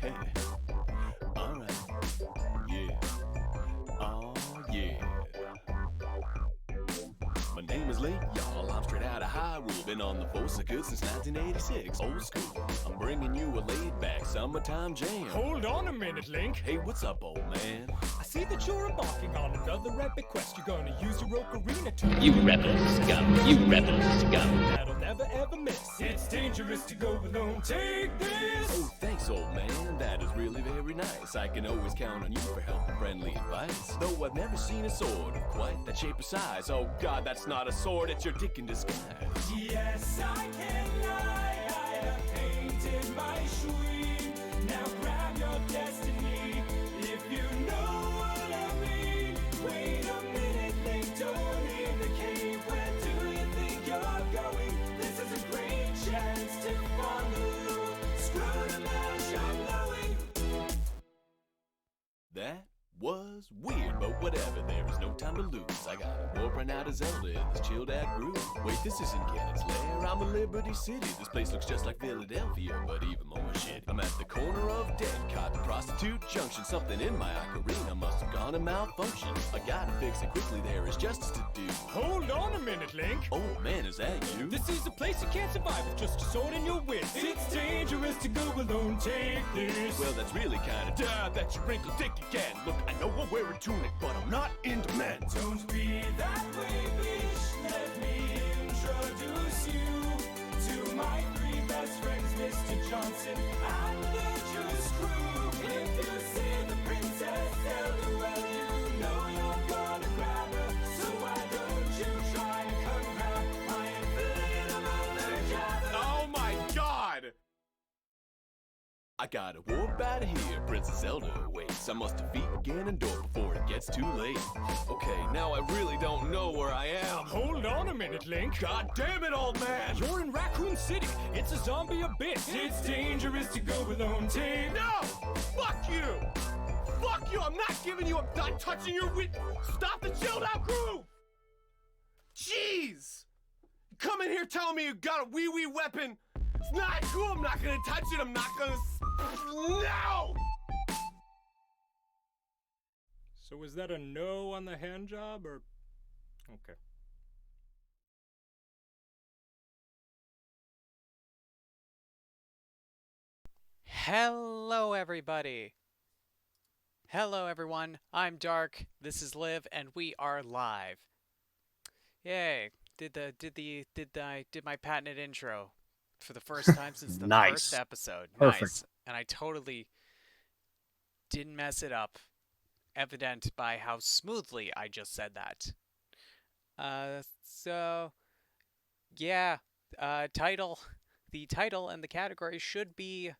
Hey. Alright. Yeah. Oh, yeah. My name is Late, y'all. I'm straight out of Hyrule. Been on the force of good since 1986. Old school. I'm bringing you a laid-back summertime jam. Hold on a minute, Link. Hey, what's up, old man? I see that you're embarking on another epic quest. You're gonna use your ocarina to... You rebel scum! You rebel scum! That'll never ever miss. It's dangerous to go alone. Take this! Oh, thanks, old man. That is really very nice. I can always count on you for help and friendly advice. Though I've never seen a sword of quite that shape or size. Oh, God, that's not a sword. It's your dick in disguise. Yes, I can lie. I have painted my shrine. Now grab your destiny. If you know what I mean. Wait a minute, Link. Don't leave the cave. Where do you think you're going? This is a great chance to follow. Screw the mash, I'm blowing. That was weird, but whatever. There is no time to lose. I got a warp right now to Zelda in this chilled out groove. Wait, this isn't Ganon's lair. I'm in Liberty City. This place looks just like Philadelphia, but even more shit. I'm at the corner of Dead Cotton Prostitute Junction. Something in my ocarina must have gone and malfunctioned. I gotta fix it quickly. There is justice to do. Hold on a minute, Link. Oh man, is that you? This is a place you can't survive with just a sword in your wrist. It's dangerous to go alone. Take this. Well, that's really kind of dumb that you wrinkled dick again. Look, I know I wear a tunic, but I'm not into men. Don't be that way, bitch. Let me introduce you to my three best friends, Mr. Johnson and the Juice Crew. If you see the Princess Zelda, well, you know you're gonna grab her. So why don't you try and come grab my inflatable jabber? Oh my God! I gotta warp out of here. Princess Zelda waits. I must defeat Ganondorf before it gets too late. Okay, now I really don't know where I am. Hold on a minute, Link. God damn it, old man! You're in Raccoon City. It's a zombie abyss. It's dangerous to go alone. Take... No! Fuck you! Fuck you! I'm not giving you. I'm not touching your wit. Stop the chilled out groove! Jeez! You come in here telling me you got a wee weapon. It's not cool. I'm not gonna touch it. I'm not gonna. No! So was that a no on the hand job, or... Okay. Hello, everybody. Hello, everyone. I'm Dark. This is Liv, and we are live. Yay! Did my patented intro for the first time since the Nice. first episode. Perfect. Nice. And I totally didn't mess it up. Evident by how smoothly I just said that. So yeah, title. The title and the category should be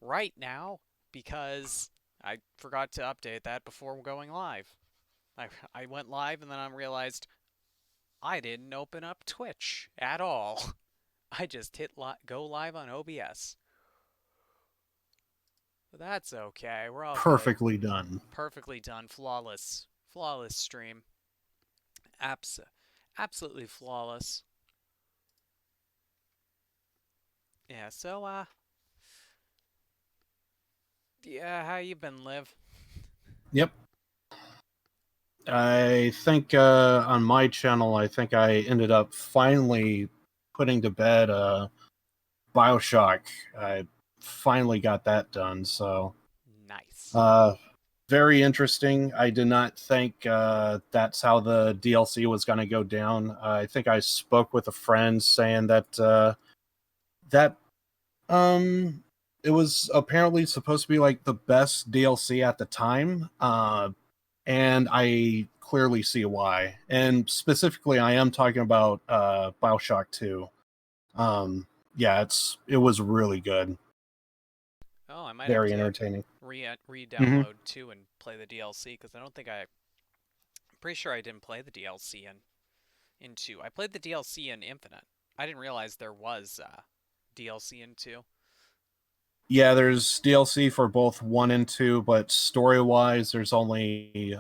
right now because I forgot to update that before going live. I went live and then I realized I didn't open up Twitch at all. I just hit go live on OBS. But that's okay. We're all Perfectly done. Perfectly done. Flawless. Flawless stream. Absolutely flawless. Yeah, so, yeah, how you been, Liv? Yep. I think on my channel, I think I ended up finally putting to bed Bioshock. I finally got that done, so... Nice. Very interesting. I did not think that's how the DLC was going to go down. I think I spoke with a friend saying that it was apparently supposed to be like the best DLC at the time, and I clearly see why. And specifically, I am talking about Bioshock 2. Yeah, it was really good. Oh, I might Very have to entertaining. re-download 2 and play the DLC, because I don't think I'm pretty sure I didn't play the DLC in 2. I played the DLC in Infinite. I didn't realize there was DLC in 2. Yeah, there's DLC for both 1 and 2, but story-wise, there's only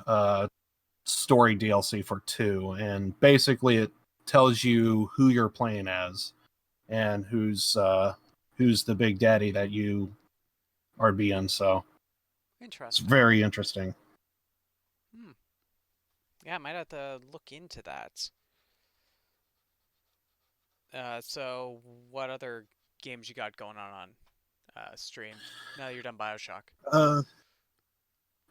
story DLC for 2, and basically it tells you who you're playing as and who's the big daddy that you are being. So it's Interesting. very interesting. Yeah, I might have to look into that. So what other games you got going on stream now that you're done Bioshock? Uh,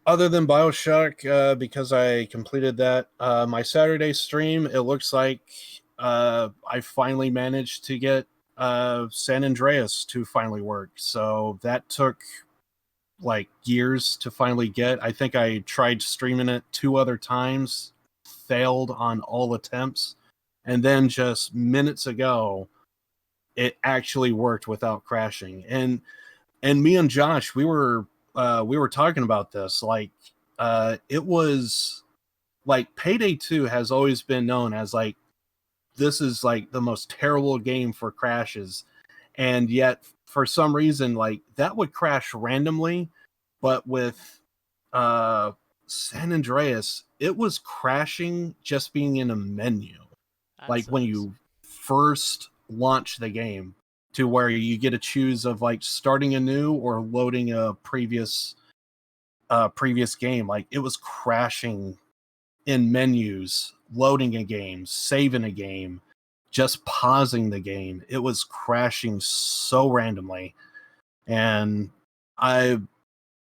Other than Bioshock, because I completed that, my Saturday stream, it looks like I finally managed to get San Andreas to finally work. So that took like years to finally get. I think I tried streaming it 2 other times, failed on all attempts, and then just minutes ago, it actually worked without crashing. And me and Josh, we were talking about this. Like, it was like Payday 2 has always been known as like this is like the most terrible game for crashes, and yet for some reason like that would crash randomly, but with San Andreas, it was crashing just being in a menu, That like when sucks. you first launch the game, to where you get to choose of like starting anew or loading a previous game. Like it was crashing in menus, loading a game, saving a game, just pausing the game. It was crashing so randomly. And I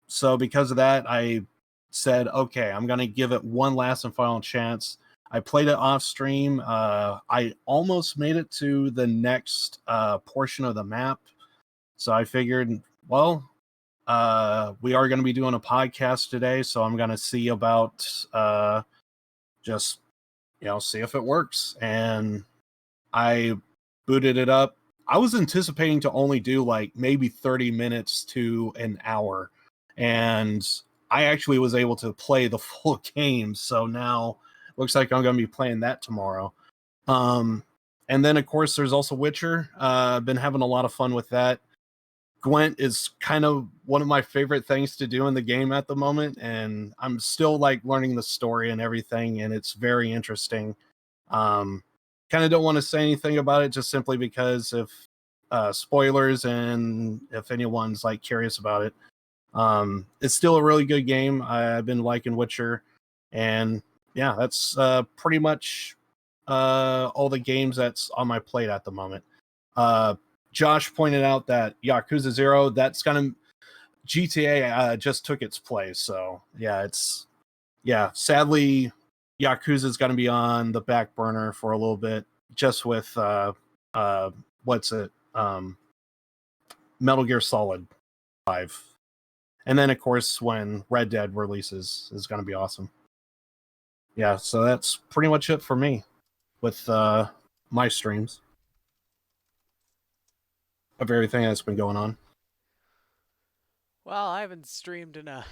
so because of that, I said, okay, I'm gonna give it one last and final chance. I played it off stream. I almost made it to the next portion of the map. So I figured, well, we are going to be doing a podcast today, so I'm going to see about just see if it works. And I booted it up. I was anticipating to only do like maybe 30 minutes to an hour, and I actually was able to play the full game. So now looks like I'm going to be playing that tomorrow. And then of course there's also Witcher. I've been having a lot of fun with that. Gwent is kind of one of my favorite things to do in the game at the moment, and I'm still like learning the story and everything, and it's very interesting. Kind of don't want to say anything about it just simply because if spoilers and if anyone's like curious about it. It's still a really good game. I've been liking Witcher, and yeah, that's pretty much all the games that's on my plate at the moment. Josh pointed out that Yakuza 0, that's kind of GTA just took its place. So yeah, sadly, Yakuza is going to be on the back burner for a little bit, just with what's it, Metal Gear Solid 5, and then of course when Red Dead releases is going to be awesome. Yeah, so that's pretty much it for me with my streams of everything that's been going on. Well, I haven't streamed in a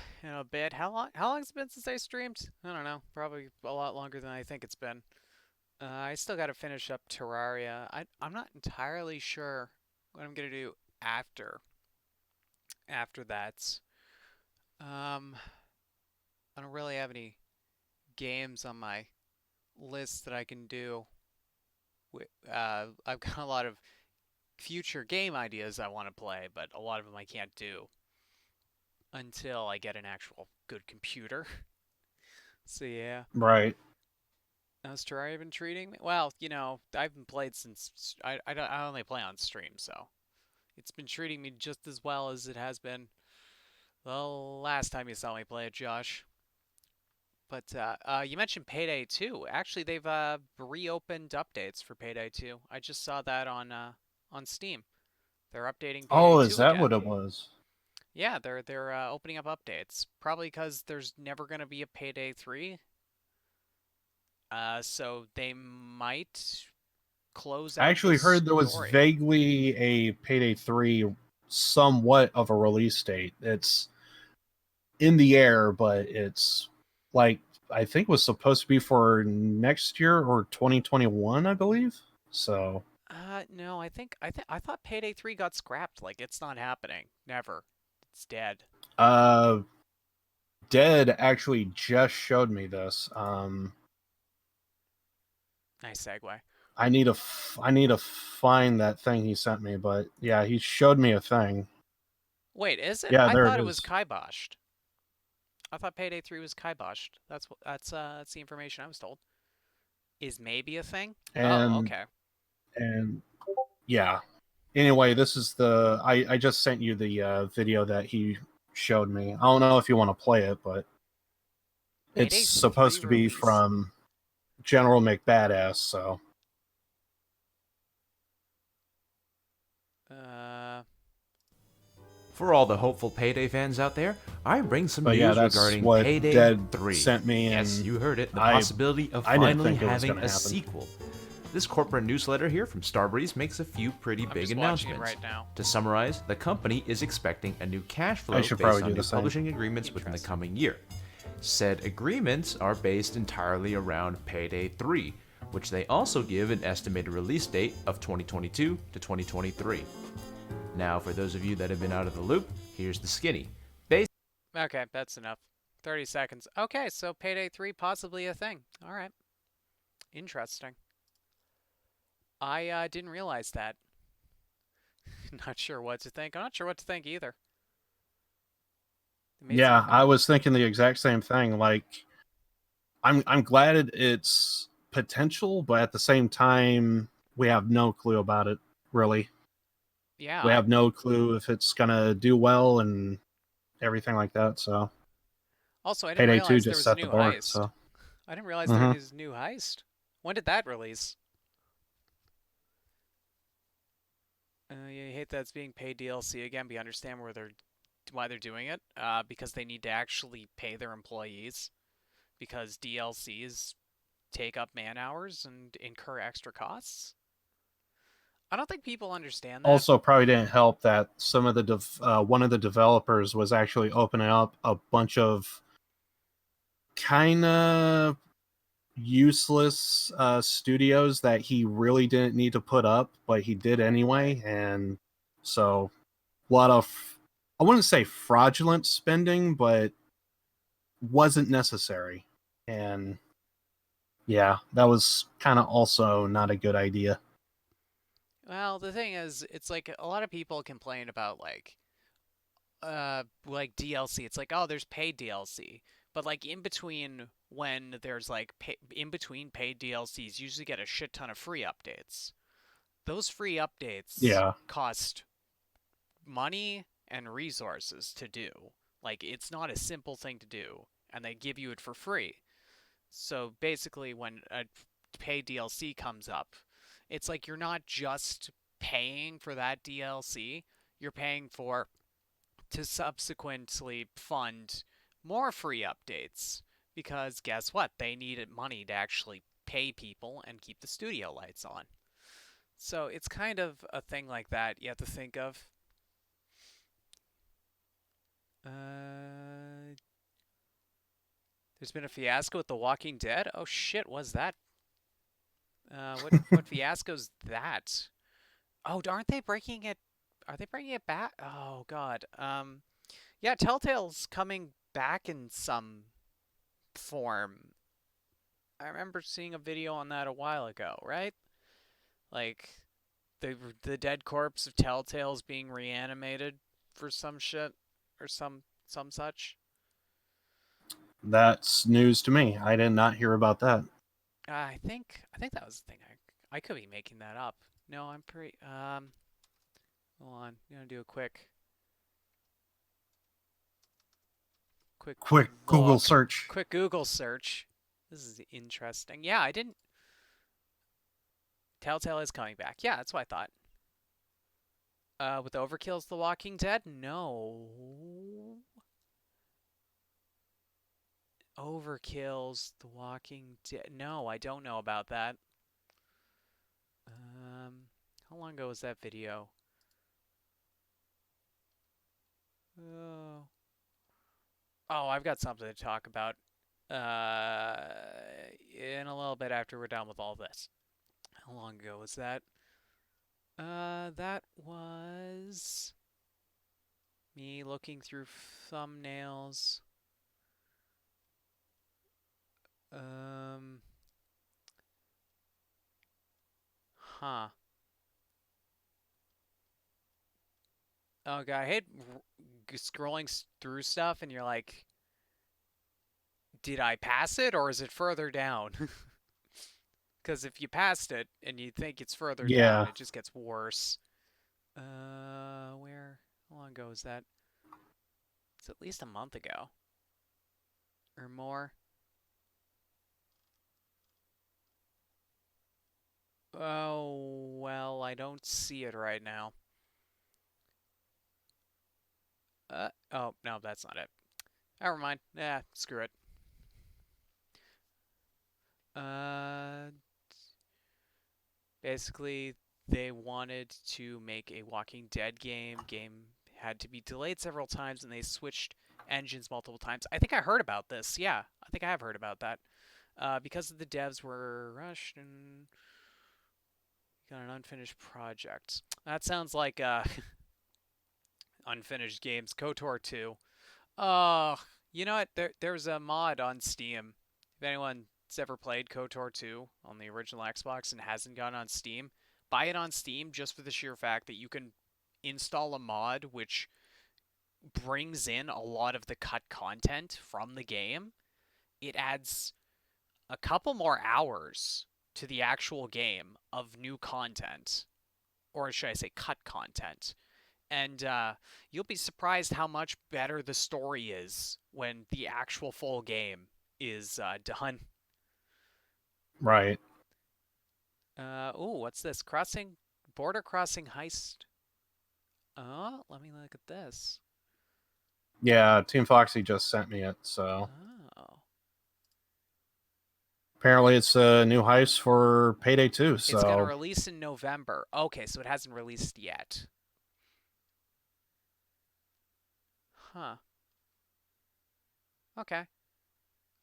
bit. How long's it been since I streamed? I don't know. Probably a lot longer than I think it's been. I still got to finish up Terraria. I'm not entirely sure what I'm gonna do after that. Um, I don't really have any games on my list that I can do. I've got a lot of future game ideas I want to play, but a lot of them I can't do until I get an actual good computer. So yeah. Right. How's Terraria been treating me? Well, I haven't played since I only play on stream, so it's been treating me just as well as it has been the last time you saw me play it, Josh. But you mentioned Payday 2. Actually, they've reopened updates for Payday 2. I just saw that on Steam. They're updating Payday Oh, is 2 that again. what it was? Yeah, they're opening up updates. Probably because there's never gonna be a Payday 3. So they might close I out the actually heard there was story. vaguely a Payday 3, somewhat of a release date. It's in the air, but it's like I think was supposed to be for next year or 2021, I believe. So No, I thought Payday 3 got scrapped. Like it's not happening. Never. It's dead. uh Dead actually just showed me this. Nice segue. I need to find that thing he sent me, but yeah, he showed me a thing. Wait, is it? Yeah, I there thought it it was is. kiboshed. I thought Payday 3 was kiboshed. That's the information I was told. Is maybe a thing? Oh, And okay. and yeah. Anyway, this is the I just sent you the video that he showed me. I don't know if you want to play it, but it's Payday 3 supposed to be release. from General McBadass, so For all the hopeful Payday fans out there, I bring some but yeah, news that's regarding what Payday Dead 3. sent me, Yes, and you heard it, the I possibility of didn't finally think it was having gonna a happen. sequel. This corporate newsletter here from Starbreeze makes a few pretty I'm big just watching it announcements. right now. To summarize, the company is expecting a new cash flow I based should probably on do new the same. publishing agreements within the coming year. Said agreements are based entirely around Payday 3, which they also give an estimated release date of 2022 to 2023. Now, for those of you that have been out of the loop, here's the skinny. Okay, that's enough. 30 seconds. Okay, so Payday 3 possibly a thing. All right. Interesting. I didn't realize that. Not sure what to think. I'm not sure what to think either. Yeah, I was thinking the exact same thing. Like, I'm glad it's potential, but at the same time, we have no clue about it. Really, Yeah. we have no clue if it's gonna do well and everything like that. So, Also, I didn't Payday 2 realize there just was a set the new bar. heist. So, I didn't realize there was a new heist. When did that release? You hate that it's being paid DLC again, but you understand why they're doing it. Because they need to actually pay their employees. Because DLCs take up man hours and incur extra costs. I don't think people understand that. also probably didn't help that some of the one of the developers was actually opening up a bunch of kind of useless studios that he really didn't need to put up, but he did anyway. And so a lot of, I wouldn't say fraudulent spending, but wasn't necessary. And yeah, that was kind of also not a good idea. Well, the thing is, it's like a lot of people complain about like DLC. It's like, oh, there's paid DLC. But like in between when there's like in between paid DLCs, you usually get a shit ton of free updates. Those free updates Yeah. cost money and resources to do. Like it's not a simple thing to do, and they give you it for free. So basically when a paid DLC comes up, it's like you're not just paying for that DLC, you're paying for to subsequently fund more free updates because guess what? They needed money to actually pay people and keep the studio lights on. So it's kind of a thing like that you have to think of. There's been a fiasco with The Walking Dead. Oh shit, was that? What fiasco's that? Oh, aren't they breaking it? Are they bringing it back? Oh god. Yeah, Telltale's coming back in some form. I remember seeing a video on that a while ago, right? Like the dead corpse of Telltale's being reanimated for some shit or some such. That's news to me. I did not hear about that. I think that was the thing. I could be making that up. No, I'm pretty hold on. I'm gonna do a quick Quick Google look. search. Quick Google search. This is interesting. Yeah, I didn't. Telltale is coming back. Yeah, that's what I thought. With Overkill's The Walking Dead? No. Overkill's The Walking Dead. No, I don't know about that. How long ago was that video? Oh, I've got something to talk about. In a little bit after we're done with all this. How long ago was that? That was me looking through thumbnails. Huh. Oh god, I hate scrolling through stuff and you're like, did I pass it or is it further down? Because if you passed it and you think it's further down, Yeah. it just gets worse. Where? How long ago was that? It's at least a month ago or more. Oh, well, I don't see it right now. Oh, no, that's not it. Never mind. Screw it. Uh, Basically, they wanted to make a Walking Dead game. Game had to be delayed several times, and they switched engines multiple times. I think I heard about this. Yeah, I think I have heard about that. Because the devs were rushed and got an unfinished project. That sounds like unfinished games. KOTOR 2. You know what? There's a mod on Steam. If anyone's ever played KOTOR 2 on the original Xbox and hasn't gone on Steam, buy it on Steam just for the sheer fact that you can install a mod which brings in a lot of the cut content from the game. It adds a couple more hours to the actual game of new content, or should I say cut content. And you'll be surprised how much better the story is when the actual full game is done. Right. Ooh, what's this? Border crossing heist. Oh, let me look at this. Yeah, Team Foxy just sent me it, so Oh. apparently it's a new heist for Payday 2, so It's going to release in November. Okay, so it hasn't released yet. Huh. Okay.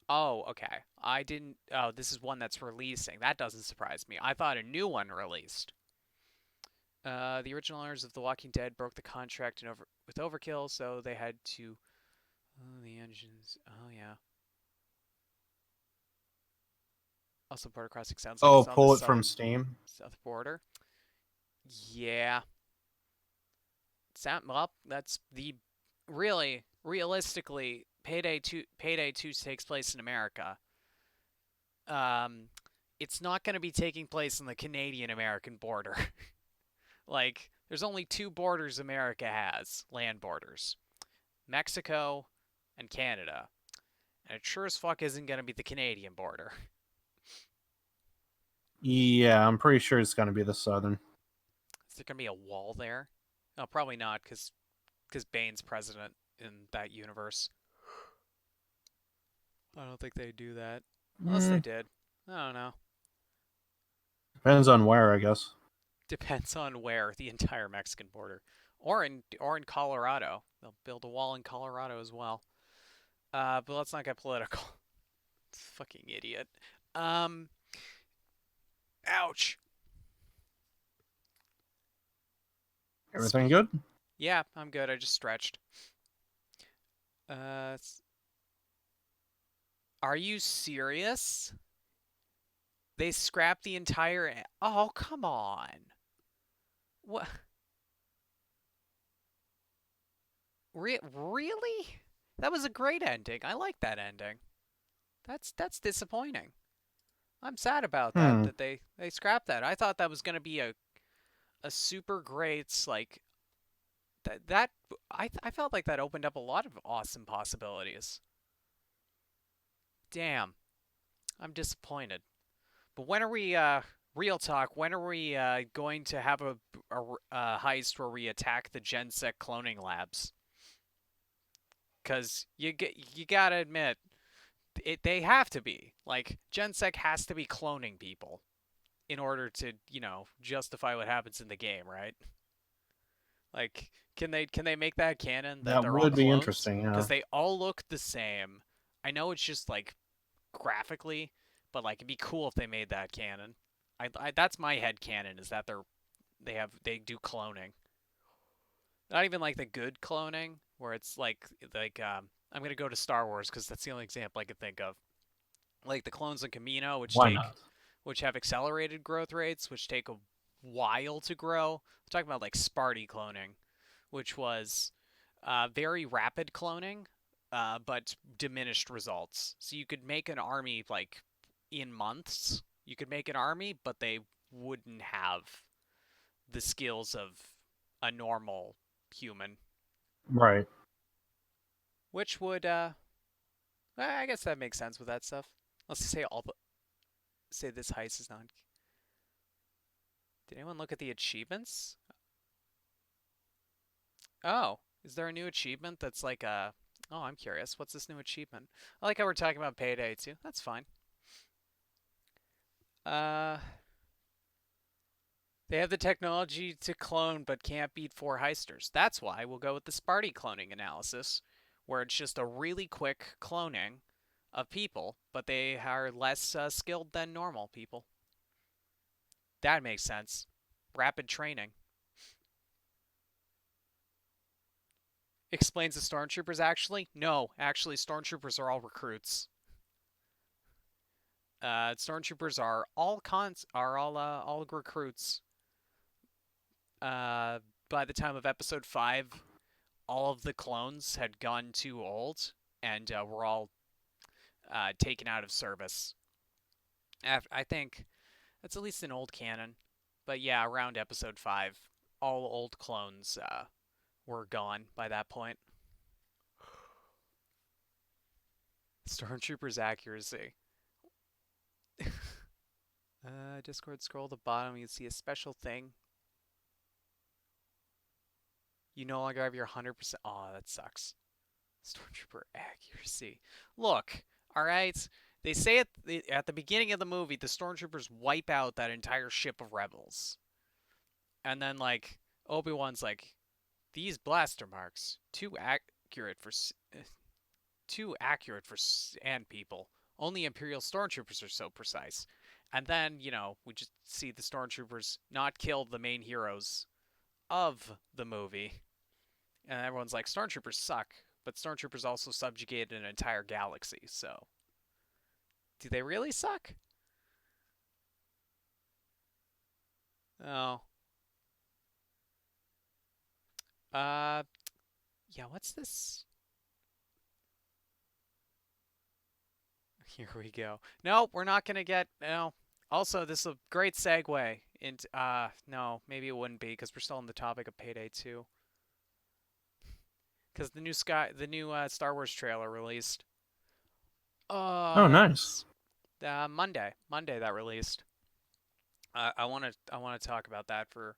Oh, okay. I didn't. Oh, this is one that's releasing. That doesn't surprise me. I thought a new one released. The original owners of The Walking Dead broke the contract with Overkill, so they had to. Oh, the engines. Oh, yeah. Also, Border Crossing sounds like it's on pull the it from Steam. south border. Yeah. Well, that's the realistically Payday 2 takes place in America. It's not going to be taking place on the Canadian-American border. Like, there's only two borders America has, land borders. Mexico and Canada. And it sure as fuck isn't going to be the Canadian border. Yeah, I'm pretty sure it's going to be the southern. Is there going to be a wall there? No, probably not, because Bane's president in that universe. I don't think they'd do that. Unless they did. I don't know. Depends on where, I guess. Depends on where, the entire Mexican border. Or in Colorado. They'll build a wall in Colorado as well. But let's not get political. Fucking idiot. Ouch. Everything good? Yeah, I'm good. I just stretched. Are you serious? They scrapped the entire. Oh, come on. What? Really? That was a great ending. I like that ending. That's disappointing. I'm sad about that. That they scrapped that. I thought that was gonna be a super great like that. I felt like that opened up a lot of awesome possibilities. Damn, I'm disappointed. But when are we real talk? When are we going to have a heist where we attack the GenSec cloning labs? Because you gotta admit, they have to be. Like, GenSec has to be cloning people in order to, justify what happens in the game, right? Like, can they make that canon that they're all would be clones? interesting, yeah. Because they all look the same. I know it's just, like, graphically, but, like, it'd be cool if they made that canon. That's my head canon, is that they do cloning. Not even, like, the good cloning, where it's, like I'm going to go to Star Wars, because that's the only example I could think of. Like, the clones in Camino, which have accelerated growth rates, which take a while to grow. I'm talking about, like, Sparty cloning, which was very rapid cloning, but diminished results. So you could make an army like in months. You could make an army, but they wouldn't have the skills of a normal human, Right. which would I guess that makes sense with that stuff. Let's say this heist is not. Did anyone look at the achievements? Oh, is there a new achievement that's like a? Oh, I'm curious. What's this new achievement? I like how we're talking about Payday too. That's fine. Uh, they have the technology to clone, but can't beat 4 heisters. That's why we'll go with the Sparty cloning analysis, where it's just a really quick cloning of people, but they are less skilled than normal people. That makes sense. Rapid training. Explains the stormtroopers actually? No, actually stormtroopers are all recruits. Stormtroopers are all recruits. By the time of episode 5, all of the clones had gone too old and were all taken out of service. I think that's at least an old canon. But yeah, around episode 5, all old clones were gone by that point. Stormtroopers' accuracy. Discord, scroll to the bottom, you see a special thing. You no longer have your 100%. Oh, that sucks. Stormtrooper accuracy. Look, alright? They say at the beginning of the movie, the Stormtroopers wipe out that entire ship of rebels. And then, like, Obi-Wan's like, these blaster marks, too accurate for sand people. Only Imperial Stormtroopers are so precise. And then, we just see the Stormtroopers not kill the main heroes of the movie. And everyone's like, Stormtroopers suck. But Stormtroopers also subjugated an entire galaxy, so. Do they really suck? Oh. Yeah, what's this? Here we go. No, we're not gonna get, no. Also, this is a great segue into, no, maybe it wouldn't be, because we're still on the topic of Payday 2. Because the new Star Wars trailer released. Oh, nice. Monday that released. I want to talk about that for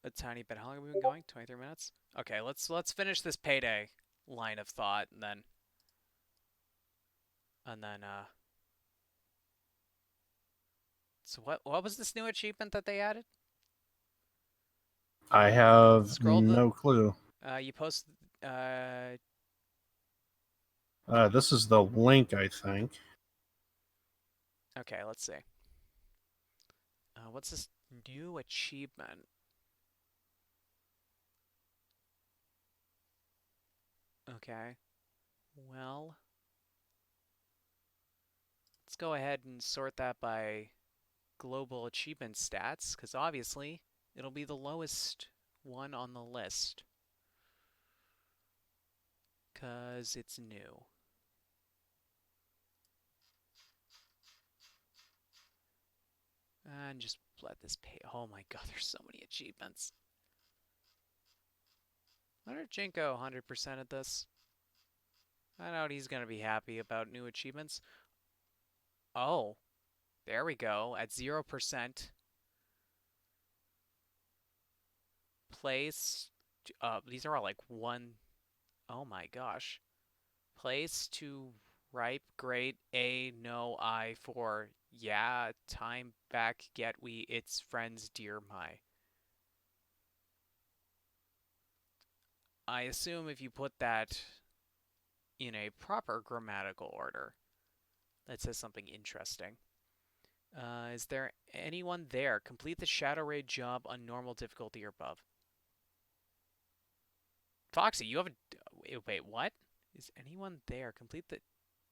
a tiny bit. How long have we been going? 23 minutes. Okay, let's finish this Payday line of thought, and then so what was this new achievement that they added? I have no clue. You posted. This is the link, I think. Okay, let's see. What's this new achievement? Okay. Well, let's go ahead and sort that by global achievement stats, because obviously it'll be the lowest one on the list. Because it's new. And just let this pay. Oh my god, there's so many achievements. I wonder if Jinko 100% at this. I know he's going to be happy about new achievements. Oh, there we go. At 0%. Place. These are all like one. Oh my gosh. Place to ripe, great, A, no, I, for, yeah, time back, get we, its friends, dear my. I assume if you put that in a proper grammatical order, that says something interesting. Is there anyone there? Complete the Shadow Raid job on normal difficulty or above. Foxy, you have a... Wait, what? Is anyone there? Complete the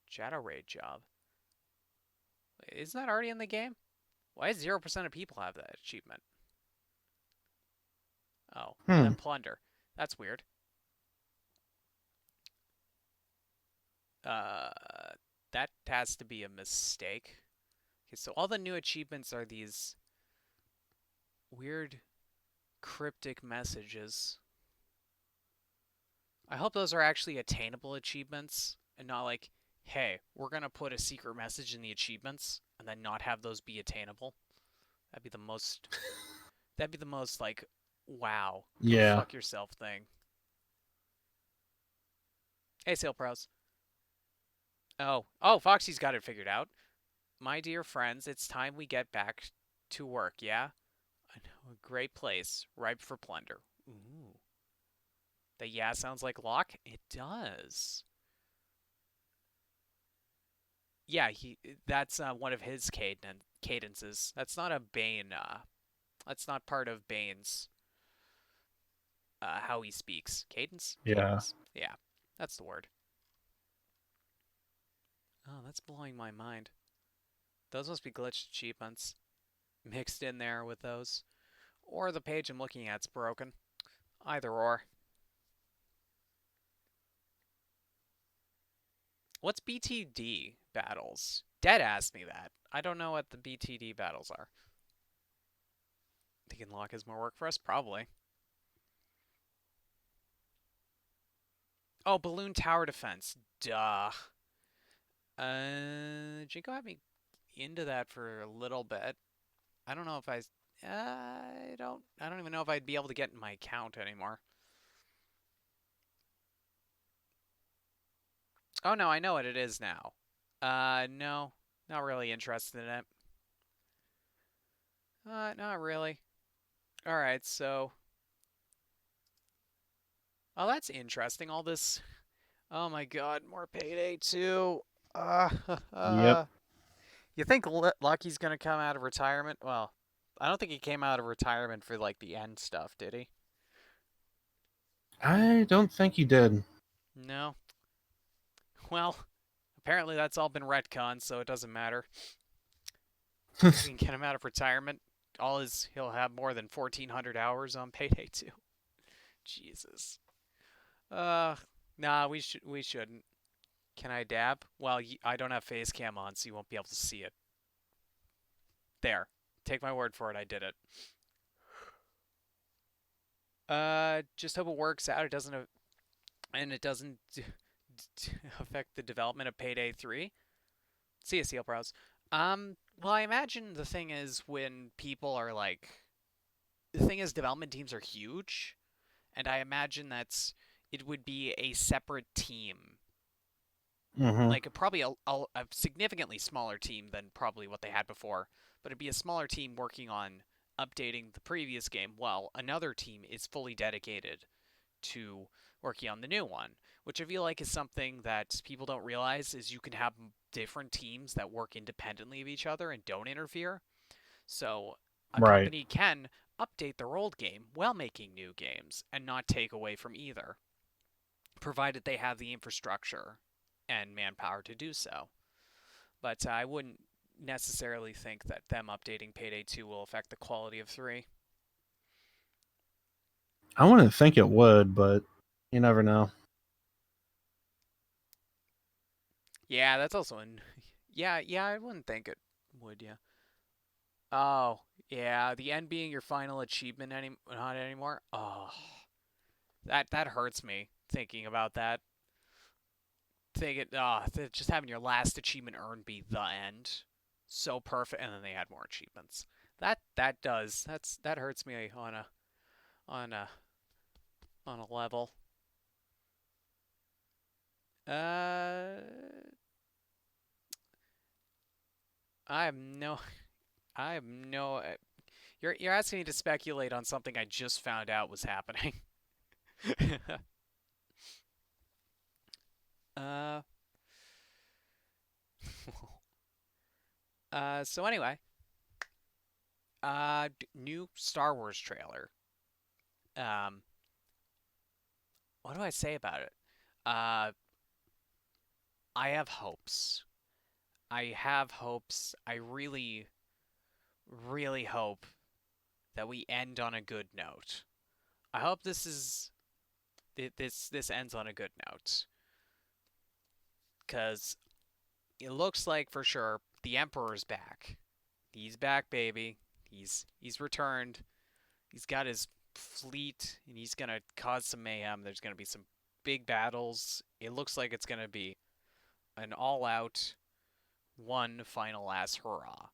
Shadow Raid job. Isn't that already in the game? Why does 0% of people have that achievement? Oh, and Hmm. then plunder. That's weird. Uh, that has to be a mistake. Okay, so all the new achievements are these weird cryptic messages. I hope those are actually attainable achievements and not like, hey, we're going to put a secret message in the achievements and then not have those be attainable. That'd be the most like, wow, go Yeah. fuck yourself thing. Hey, Sail Pros. Oh, Foxy's got it figured out. My dear friends, it's time we get back to work, yeah? I know a great place, ripe for plunder. Ooh. The yeah sounds like Locke? It does. Yeah, that's one of his cadences. That's not a Bane, that's not part of Bane's, how he speaks. Cadence? Yeah. Cadence. Yeah, that's the word. Oh, that's blowing my mind. Those must be glitched achievements mixed in there with those. Or the page I'm looking at's broken. Either or. What's BTD battles? Dead asked me that. I don't know what the BTD battles are. Thinking Locke has more work for us? Probably. Oh, balloon tower defense. Duh. Jinko had me into that for a little bit. I don't know if I don't even know if I'd be able to get in my account anymore. Oh no, I know what it is now. No, not really interested in it. Not really. All right, so. Oh, that's interesting. All this. Oh my God, more Payday 2. Yep. You think Lucky's gonna come out of retirement? Well, I don't think he came out of retirement for like the end stuff, did he? I don't think he did. No. Well, apparently that's all been retconned, so it doesn't matter. We can get him out of retirement. He'll have more than 1,400 hours on Payday 2. Jesus. Nah, we shouldn't. Can I dab? Well, I don't have face cam on, so you won't be able to see it. There. Take my word for it, I did it. Just hope it works out. It doesn't affect the development of Payday 3. See ya, Seal Bros. Well, I imagine the thing is when people are like, the thing is development teams are huge, and I imagine it would be a separate team, Mm-hmm. like probably a significantly smaller team than probably what they had before, but it'd be a smaller team working on updating the previous game while another team is fully dedicated to working on the new one, which I feel like is something that people don't realize is you can have different teams that work independently of each other and don't interfere. So a Right. company can update their old game while making new games and not take away from either, provided they have the infrastructure and manpower to do so. But I wouldn't necessarily think that them updating Payday 2 will affect the quality of 3. I wouldn't think it would, but you never know. Yeah, that's also yeah, I wouldn't think it would, yeah. Oh, yeah, the end being your final achievement not anymore. Oh, that hurts me thinking about that. Just having your last achievement earned be the end. So perfect, and then they add more achievements. That hurts me on a on a level. Uh, I have no I have no. You're asking me to speculate on something I just found out was happening. uh. So anyway, new Star Wars trailer. Um. What do I say about it? Uh. I have hopes. I have hopes. I really, really hope that we end on a good note. I hope this ends on a good note, because it looks like for sure the Emperor's back. He's back, baby. He's returned. He's got his fleet, and he's gonna cause some mayhem. There's gonna be some big battles. It looks like it's gonna be an all-out, one final last hurrah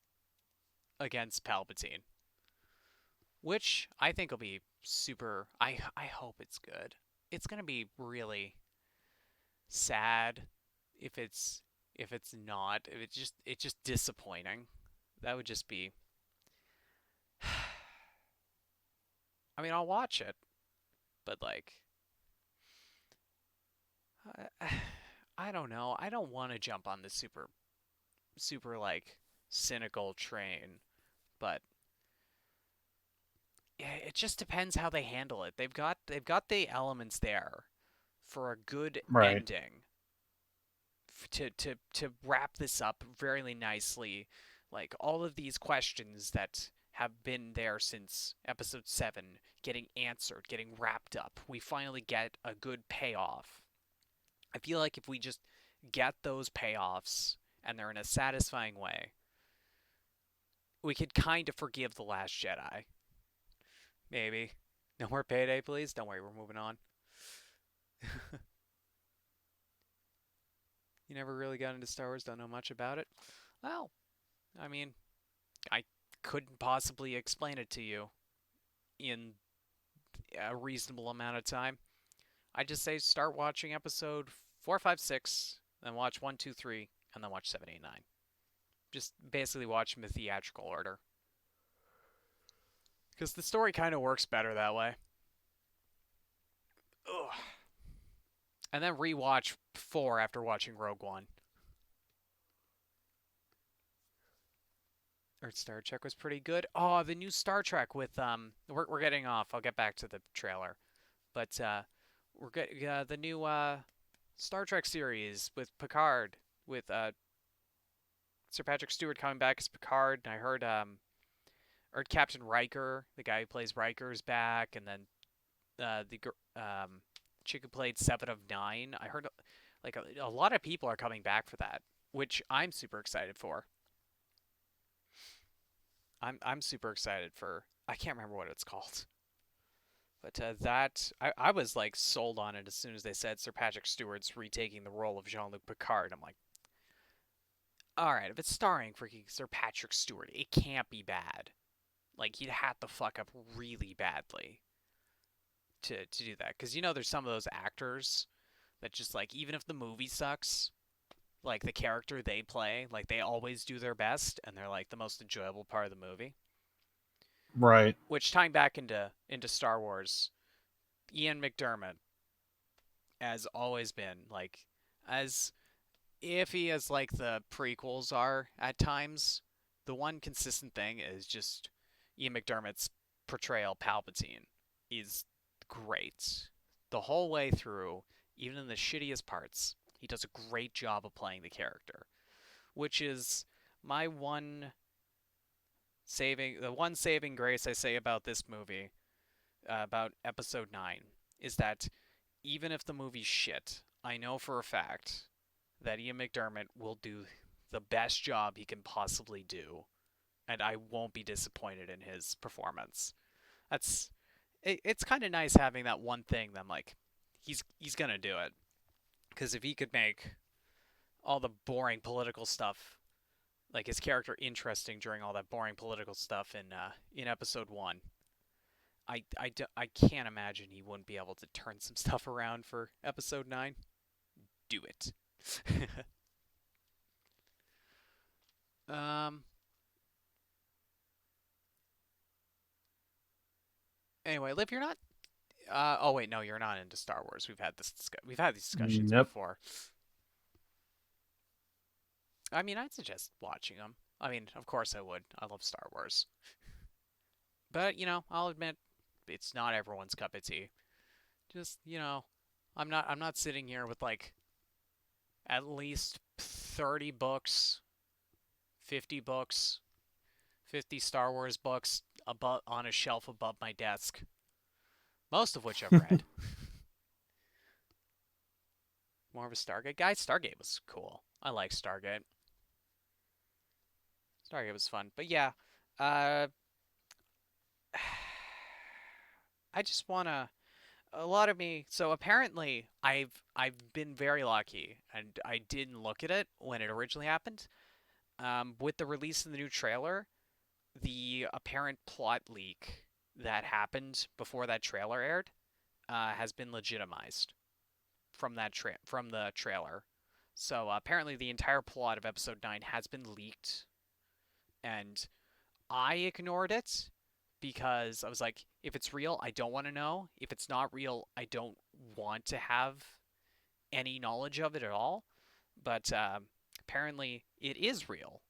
against Palpatine, which I think will be super. I hope it's good. It's gonna be really sad if it's not. If it's just disappointing. That would just be. I mean, I'll watch it, but like, I don't know. I don't want to jump on the super like cynical train, but yeah, it just depends how they handle it. They've got the elements there for a good Right. ending to wrap this up very nicely. Like all of these questions that have been there since episode 7 getting answered, getting wrapped up. We finally get a good payoff. I feel like if we just get those payoffs and they're in a satisfying way, we could kind of forgive The Last Jedi. Maybe. No more Payday, please? Don't worry, we're moving on. You never really got into Star Wars, don't know much about it? Well, I mean, I couldn't possibly explain it to you in a reasonable amount of time. I just say start watching episode 4, 5, 6, then watch 1, 2, 3, and then watch 7, 8, 9. Just basically watch them in theatrical order. Because the story kind of works better that way. Ugh. And then rewatch 4 after watching Rogue One. Or Star Trek was pretty good. Oh, the new Star Trek with we're getting off. I'll get back to the trailer, but we're getting the new Star Trek series with Picard with Sir Patrick Stewart coming back as Picard. And I heard Captain Riker, the guy who plays Riker, is back, and then the chick who played Seven of Nine. I heard like a lot of people are coming back for that, which I'm super excited for. I'm super excited for. I can't remember what it's called, but that I was like sold on it as soon as they said Sir Patrick Stewart's retaking the role of Jean-Luc Picard. I'm like, all right, if it's starring freaking Sir Patrick Stewart, it can't be bad. Like he'd have to fuck up really badly to do that, because you know there's some of those actors that just like even if the movie sucks, like the character they play, like they always do their best, and they're like the most enjoyable part of the movie. Right. Which tying back into Star Wars, Ian McDiarmid has always been like as iffy as like the prequels are at times. The one consistent thing is just Ian McDiarmid's portrayal Palpatine is great the whole way through, even in the shittiest parts. He does a great job of playing the character, which is my one saving grace I say about this movie, about episode 9, is that even if the movie's shit, I know for a fact that Ian McDiarmid will do the best job he can possibly do, and I won't be disappointed in his performance. It's kind of nice having that one thing that I'm like, he's gonna do it. Because if he could make all the boring political stuff, like his character interesting during all that boring political stuff in episode 1, I can't imagine he wouldn't be able to turn some stuff around for episode 9. Do it. Anyway, Liv, you're not. Oh wait, no, you're not into Star Wars. We've had these discussions Nope. before. I mean, I'd suggest watching them. I mean, of course I would. I love Star Wars. But, I'll admit it's not everyone's cup of tea. Just, I'm not sitting here with like at least 30 books, 50 books, 50 Star Wars books above on a shelf above my desk. most of which I've read. More of a Stargate guy. Stargate was cool. I like Stargate. Stargate was fun, but yeah, uh, I just wanna. A lot of me. So apparently, I've been very lucky, and I didn't look at it when it originally happened. With the release of the new trailer, the apparent plot leak that happened before that trailer aired has been legitimized from from the trailer. So apparently, the entire plot of Episode 9 has been leaked, and I ignored it because I was like, if it's real, I don't want to know. If it's not real, I don't want to have any knowledge of it at all. But apparently, it is real.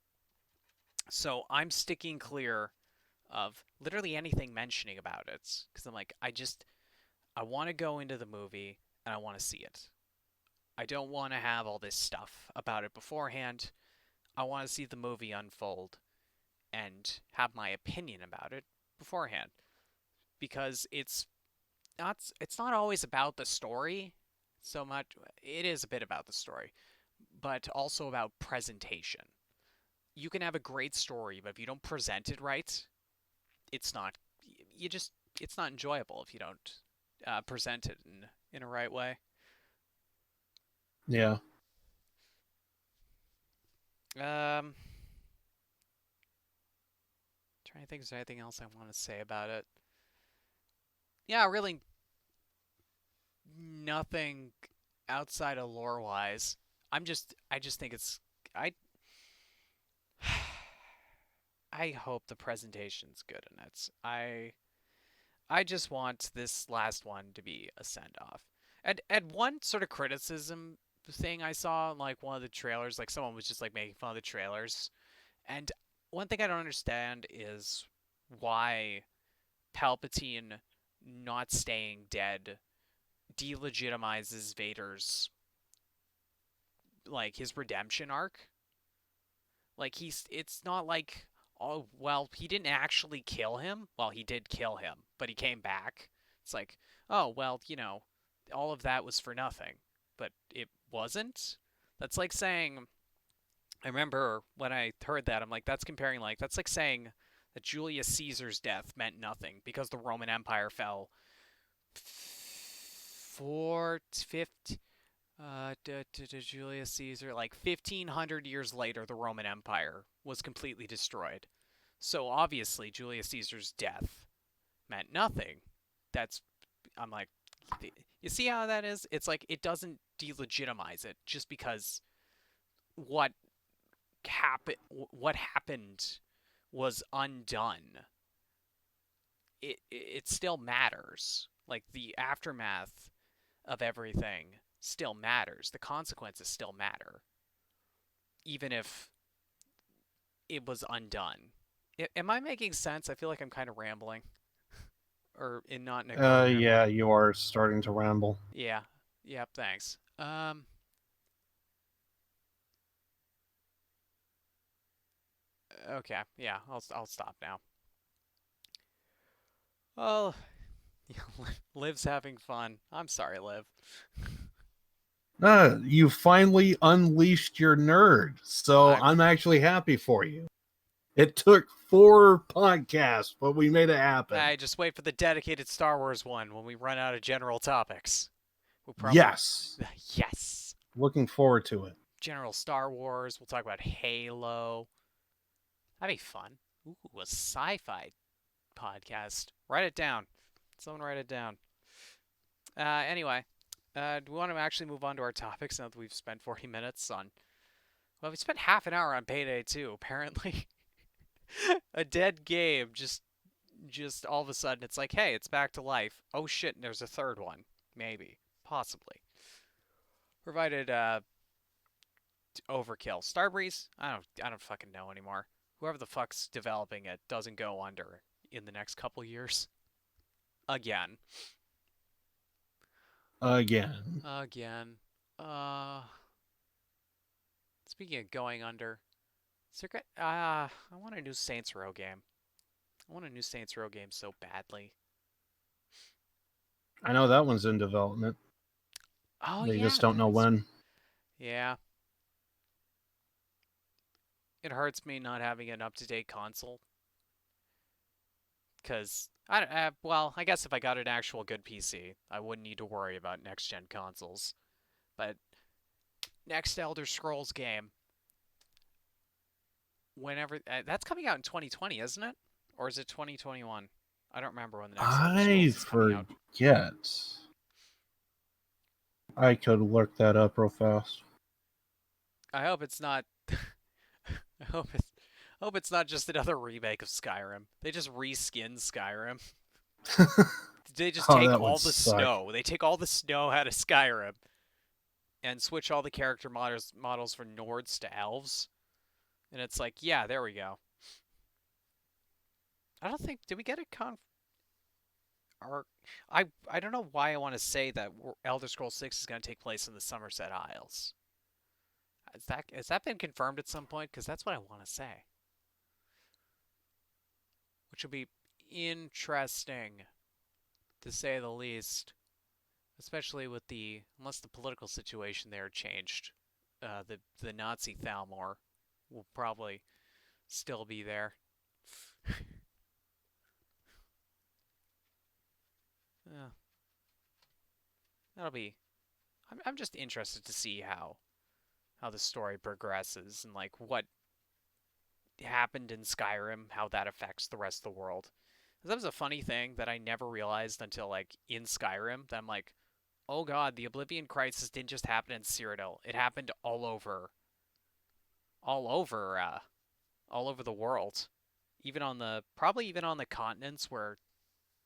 So I'm sticking clear of literally anything mentioning about it because I'm like, I want to go into the movie and I want to see it. I don't want to have all this stuff about it beforehand. I want to see the movie unfold and have my opinion about it beforehand because it's not always about the story so much. It is a bit about the story, but also about presentation. You can have a great story, but if you don't present it right, it's not you just it's not enjoyable if you don't present it in a right way. Yeah. Um, trying to think if there's anything else I want to say about it. Yeah, really nothing outside of lore wise. I just think it's I I hope the presentation's good in it. I just want this last one to be a send off. And one sort of criticism thing I saw in like one of the trailers, like someone was just like making fun of the trailers. And one thing I don't understand is why Palpatine not staying dead delegitimizes Vader's like his redemption arc. Like it's not like, oh well, he didn't actually kill him. Well, he did kill him, but he came back. It's like, oh well, all of that was for nothing. But it wasn't. That's like saying, I remember when I heard that, I'm like, that's like saying that Julius Caesar's death meant nothing because the Roman Empire fell 450 Julius Caesar, like 1500 years later, the Roman Empire was completely destroyed. So obviously, Julius Caesar's death meant nothing. That's, I'm like, you see how that is? It's like it doesn't delegitimize it just because what what happened was undone. It still matters. Like the aftermath of everything still matters. The consequences still matter, even if it was undone. Am I making sense? I feel like I'm kind of rambling, or in not in a coherent Yeah, way. you are starting to ramble. Yeah. Yeah. Thanks. Okay. Yeah. I'll stop now. Oh, Liv's having fun. I'm sorry, Liv. You finally unleashed your nerd, so I'm. I'm actually happy for you. It took 4 podcasts, but we made it happen. I just wait for the dedicated Star Wars one when we run out of general topics. We'll probably. Yes. Yes. Looking forward to it. General Star Wars. We'll talk about Halo. That'd be fun. Ooh, a sci-fi podcast. Write it down. Someone write it down. Anyway, do we want to actually move on to our topics now that we've spent 40 minutes on? Well, we spent half an hour on Payday 2, apparently. A dead game, just all of a sudden, it's like, hey, it's back to life. Oh shit, and there's a third one. Maybe. Possibly. Provided, overkill. Starbreeze? I don't fucking know anymore. Whoever the fuck's developing it doesn't go under in the next couple years. Again. Again. Again. Uh, Speaking of going under, I want a new Saints Row game. I want a new Saints Row game so badly. I know that one's in development. Oh They yeah, just don't know that's when. yeah. It hurts me not having an up-to-date console. Because well, I guess if I got an actual good PC, I wouldn't need to worry about next-gen consoles. But next Elder Scrolls game, whenever that's coming out in 2020, isn't it? Or is it 2021? I don't remember when the next Elder I Scrolls is coming out. forget. I could look that up real fast. I hope it's not. I hope it's not just another remake of Skyrim. They just reskin Skyrim. They just Oh, take that would all the suck. snow. They take all the snow out of Skyrim and switch all the character models from Nords to elves. And it's like, yeah, there we go. I don't think did we get a or I don't know why I want to say that Elder Scrolls 6 is going to take place in the Somerset Isles. Has that been confirmed at some point? Because that's what I want to say. Which will be interesting, to say the least. Especially with unless the political situation there changed. The Nazi Thalmor will probably still be there. Yeah, that'll be. I'm just interested to see how the story progresses and like what happened in Skyrim, how that affects the rest of the world. 'Cause that was a funny thing that I never realized until like in Skyrim. That I'm like, oh god, the Oblivion Crisis didn't just happen in Cyrodiil. It happened all over, all over the world. Probably even on the continents where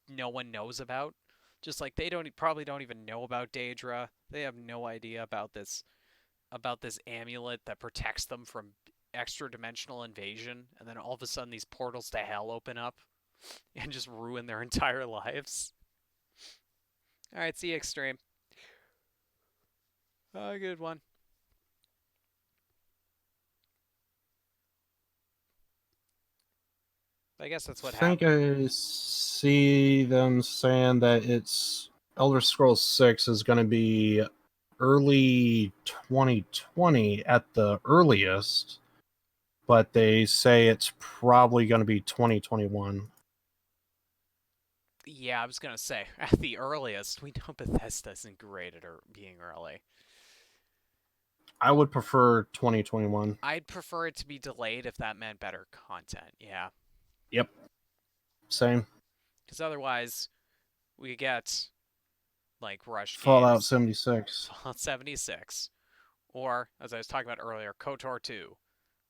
no one knows about. Just like they probably don't even know about Daedra. They have no idea about this amulet that protects them from extra dimensional invasion, and then all of a sudden these portals to hell open up and just ruin their entire lives. Alright, see you, Extreme. Oh, good one. I guess that's what I think happened. I see them saying that it's Elder Scrolls 6 is going to be early 2020 at the earliest, but they say it's probably going to be 2021. Yeah, I was gonna say, at the earliest, we know Bethesda isn't great at being early. I would prefer 2021. I'd prefer it to be delayed if that meant better content, yeah. Yep. Same. Because otherwise, we get, like, rushed Fallout games. 76. Fallout 76. Or, as I was talking about earlier, KOTOR 2.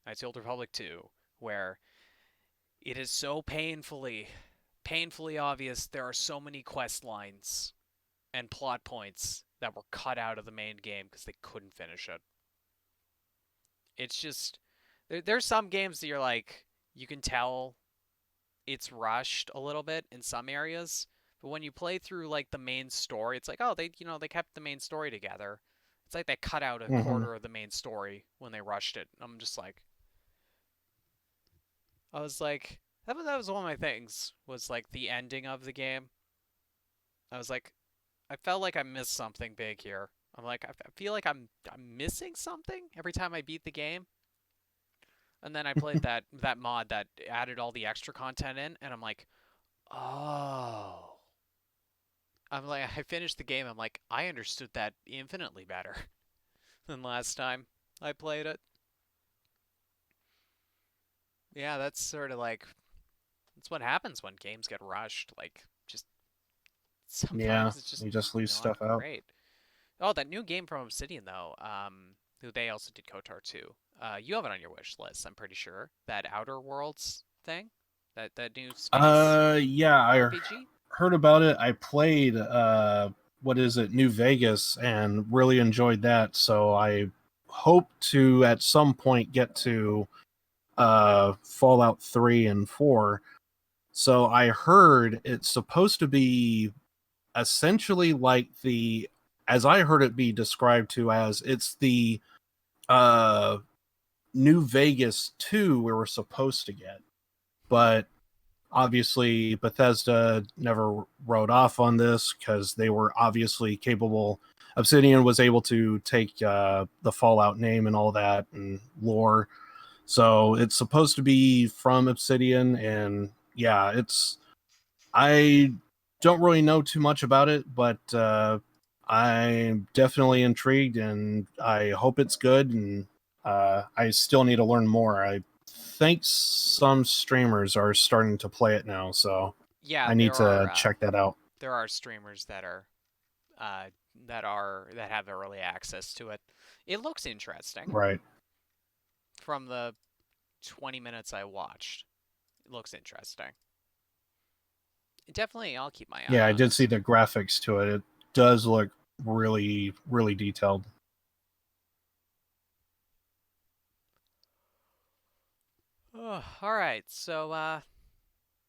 Knights of the Old Republic 2. Where it is so painfully obvious there are so many quest lines and plot points that were cut out of the main game because they couldn't finish it. It's just there's some games that you're like you can tell it's rushed a little bit in some areas, but when you play through like the main story, it's like, oh, they kept the main story together. It's like they cut out a Mm-hmm. quarter of the main story when they rushed it. I'm just like, I was like, that was one of my things was like the ending of the game. I was like, I felt like I missed something big here. I'm like, I feel like I'm missing something every time I beat the game. And then I played that mod that added all the extra content in, and I'm like, oh. I'm like, I finished the game. I'm like, I understood that infinitely better than last time I played it. Yeah, that's sort of like that's what happens when games get rushed. Like, just Yeah, sometimes it's just you just leave not stuff out. great. Oh, that new game from Obsidian though. Who they also did KOTOR 2. You have it on your wish list, I'm pretty sure. That Outer Worlds thing, that new space Yeah, I RPG. heard about it. I played what is it, New Vegas, and really enjoyed that. So I hope to at some point get to Fallout 3 and 4. So I heard it's supposed to be essentially like as I heard it be described to as, it's the New Vegas 2 we were supposed to get. But obviously Bethesda never wrote off on this because they were obviously capable. Obsidian was able to take the Fallout name and all that and lore. So it's supposed to be from Obsidian, and yeah, I don't really know too much about it, but I'm definitely intrigued, and I hope it's good. And I still need to learn more. I think some streamers are starting to play it now, so Yeah, I need to check that out. there are streamers that are that have early access to it. It looks interesting. Right. From the 20 minutes I watched, it looks interesting. Definitely, I'll keep my eye Yeah, on I did this. see the graphics to it. It does look really, really detailed. Oh, all right, so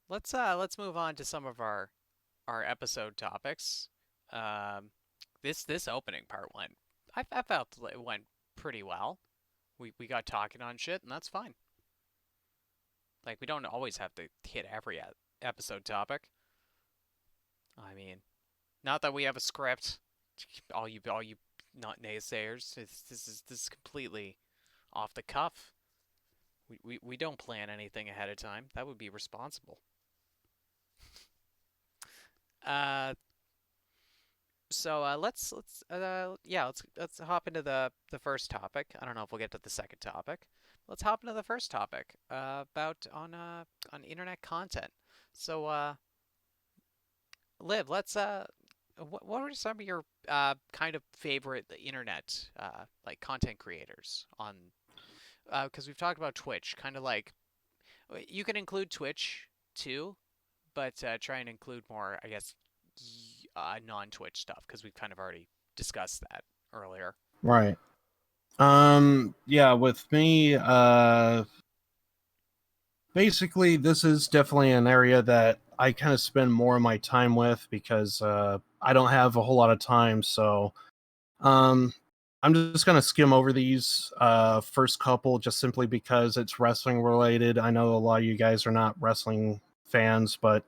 let's move on to some of our episode topics. Um, this opening part I felt it went pretty well. We got talking on shit, and that's fine. Like, we don't always have to hit every episode topic. I mean, not that we have a script. All you not naysayers. This is completely off the cuff. We don't plan anything ahead of time. That would be responsible. So let's hop into the first topic. I don't know if we'll get to the second topic. Let's hop into the first topic about on internet content. So Liv, let's what are some of your kind of favorite internet like content creators on because we've talked about Twitch, kind of like you can include Twitch too, but try and include more, I guess, non-Twitch stuff because we've kind of already discussed that earlier. Right. Yeah, with me, basically this is definitely an area that I kind of spend more of my time with because I don't have a whole lot of time, so I'm just gonna skim over these first couple just simply because it's wrestling related. I know a lot of you guys are not wrestling fans, but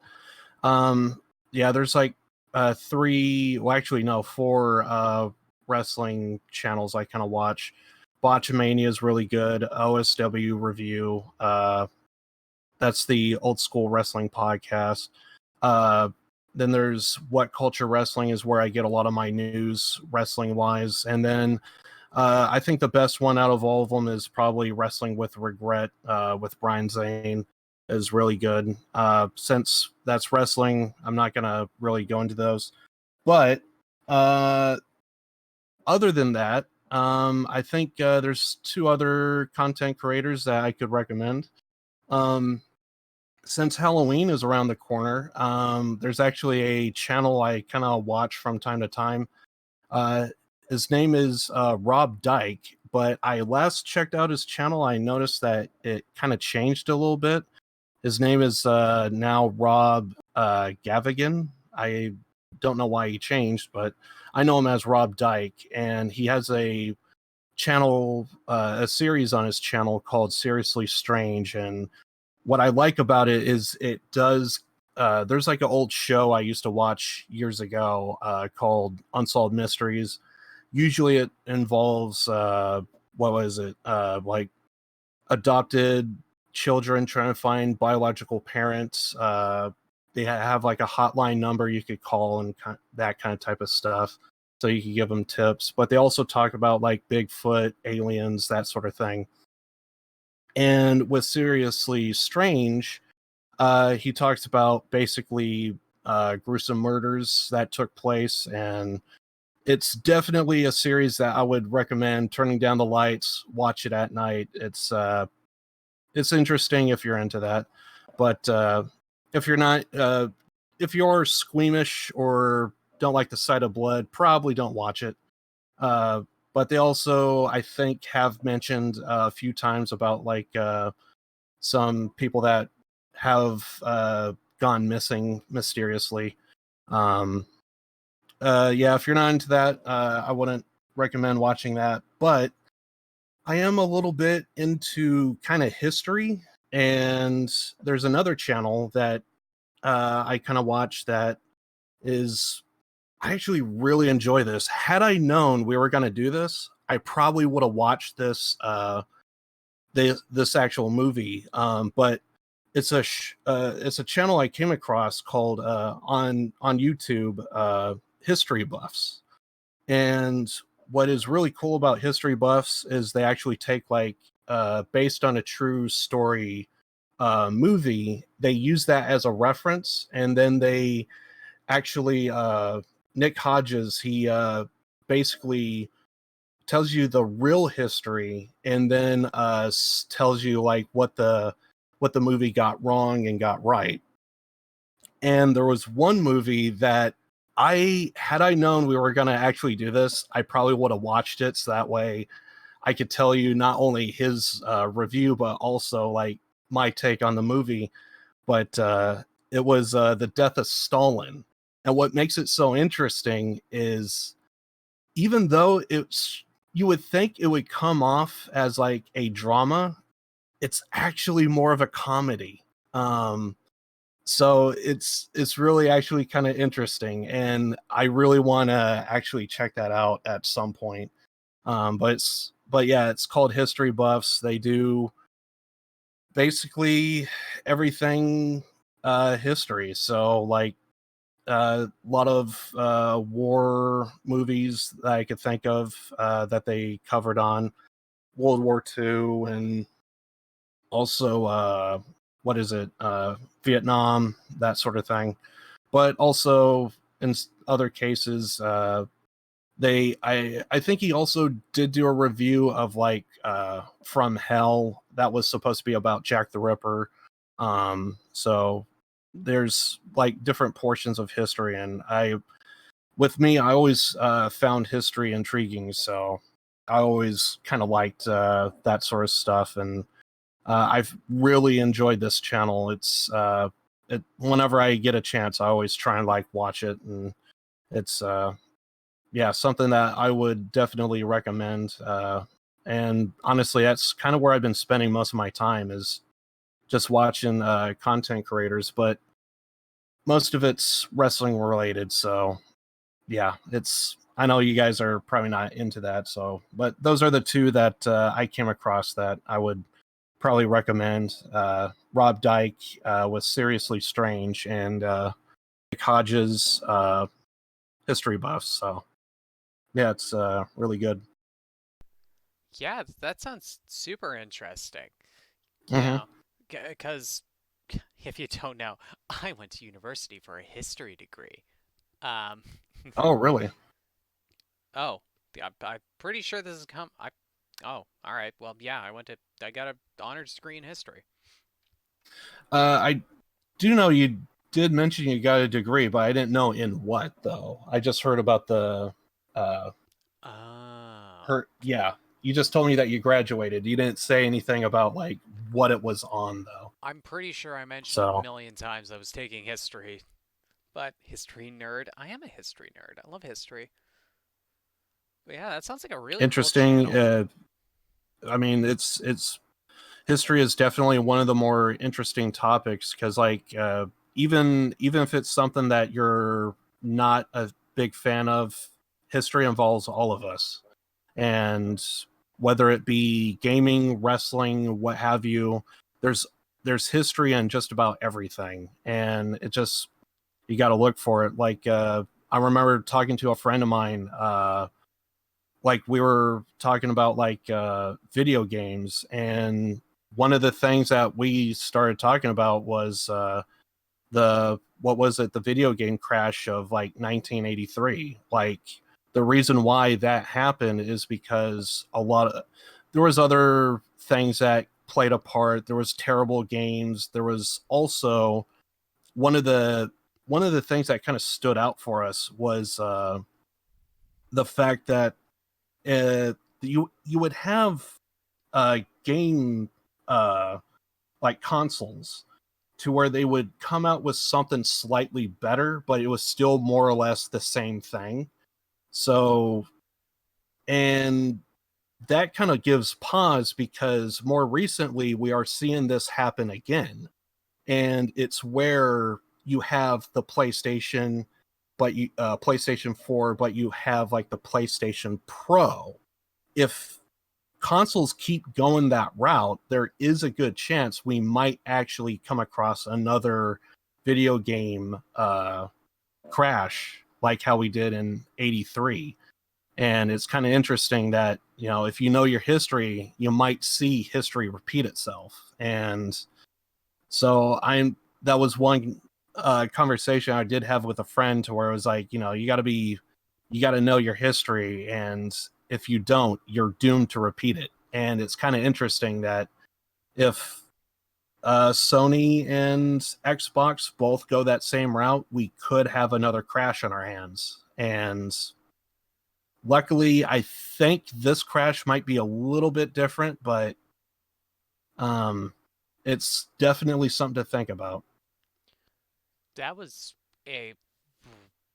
yeah, there's like four wrestling channels I kind of watch. Botchamania is really good. OSW Review, that's the old school wrestling podcast. Then there's What Culture Wrestling is where I get a lot of my news wrestling wise. And then I think the best one out of all of them is probably Wrestling with Regret with Brian Zane is really good. Since that's wrestling, I'm not going to really go into those. But other than that, I think there's two other content creators that I could recommend. Since Halloween is around the corner, there's actually a channel I kind of watch from time to time. His name is Rob Dyke, but I last checked out his channel. I noticed that it kind of changed a little bit. His name is now Rob Gavigan. I don't know why he changed, but I know him as Rob Dyke, and he has a channel, a series on his channel called Seriously Strange. And what I like about it is it does. There's like an old show I used to watch years ago called Unsolved Mysteries. Usually it involves like adopted children trying to find biological parents. They have like a hotline number you could call and that kind of type of stuff, so you can give them tips. But they also talk about like Bigfoot, aliens, that sort of thing. And with Seriously Strange, he talks about basically gruesome murders that took place, and it's definitely a series that I would recommend turning down the lights, watch it at night. It's interesting if you're into that, but if you're not, if you're squeamish or don't like the sight of blood, probably don't watch it. But they also, I think, have mentioned a few times about like some people that have gone missing mysteriously. Yeah, if you're not into that, I wouldn't recommend watching that. But I am a little bit into kind of history, And there's another channel that I kind of watch that is, I actually really enjoy this. Had I known we were going to do this, I probably would have watched this this actual movie. But it's a channel I came across called on YouTube, History Buffs. And what is really cool about History Buffs is they actually take like based on a true story movie, they use that as a reference, and then they actually Nick Hodges, he basically tells you the real history, and then tells you like what the movie got wrong and got right. And there was one movie that had I known we were going to actually do this, I probably would have watched it, so that way I could tell you not only his review, but also like my take on the movie. But it was The Death of Stalin. And what makes it so interesting is, even though you would think it would come off as like a drama, it's actually more of a comedy. So it's really actually kind of interesting, and I really want to actually check that out at some point. But yeah, it's called History Buffs. They do basically everything history. So like a lot of war movies that I could think of that they covered on World War II, and also what is it, Vietnam, that sort of thing. But also in other cases, I think he also did do a review of like From Hell, that was supposed to be about Jack the Ripper. So there's like different portions of history, and I always found history intriguing, so I always kind of liked that sort of stuff. And I've really enjoyed this channel. It's whenever I get a chance, I always try and like watch it, and it's yeah, something that I would definitely recommend. And honestly, that's kind of where I've been spending most of my time, is just watching content creators, but most of it's wrestling related. So yeah, I know you guys are probably not into that, so, but those are the two that I came across that I would probably recommend. Rob Dyke with Seriously Strange, and Nick Hodges History Buffs. So yeah, it's really good. Yeah, that sounds super interesting. You Mm-hmm. know, because if you don't know, I went to university for a history degree. Um, Oh, really? oh, I'm pretty sure this is oh, all right. Well, yeah, I got an honors degree in history. I do know you did mention you got a degree, but I didn't know in what, though. I just heard about the Oh. yeah. You just told me that you graduated. You didn't say anything about like what it was on, though. I'm pretty sure I mentioned a So million times I was taking history, but history nerd. I am a history nerd. I love history. But yeah, that sounds like a really cool interesting. channel. I mean, it's history is definitely one of the more interesting topics, because like even if it's something that you're not a big fan of, history involves all of us. And whether it be gaming, wrestling, what have you, there's history in just about everything, and it just, you got to look for it. Like I remember talking to a friend of mine, like we were talking about like video games, and one of the things that we started talking about was the what was it, the video game crash of like 1983. Like the reason why that happened is because there was other things that played a part. There was terrible games. There was also one of the things that kind of stood out for us was the fact that you would have game like consoles, to where they would come out with something slightly better, but it was still more or less the same thing. So, and that kind of gives pause because more recently we are seeing this happen again. And it's where you have the PlayStation, but you PlayStation 4, but you have like the PlayStation Pro. If consoles keep going that route, there is a good chance we might actually come across another video game crash like how we did in 83. And it's kind of interesting that, you know, if you know your history, you might see history repeat itself. And so that was one conversation I did have with a friend to where it was like, you know, you got to know your history. And if you don't, you're doomed to repeat it. And it's kind of interesting that if Sony and Xbox both go that same route, we could have another crash on our hands. And luckily, I think this crash might be a little bit different, but it's definitely something to think about. That was a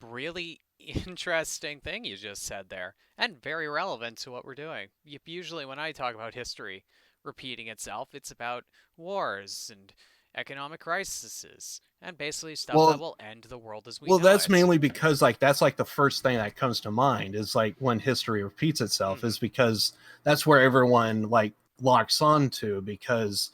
really interesting thing you just said there, and very relevant to what we're doing. Usually, when I talk about history repeating itself, it's about wars and economic crises, and basically stuff that will end the world as we know that's it. mainly because like that's like the first thing that comes to mind is like when history repeats itself is because that's where everyone like locks on to, because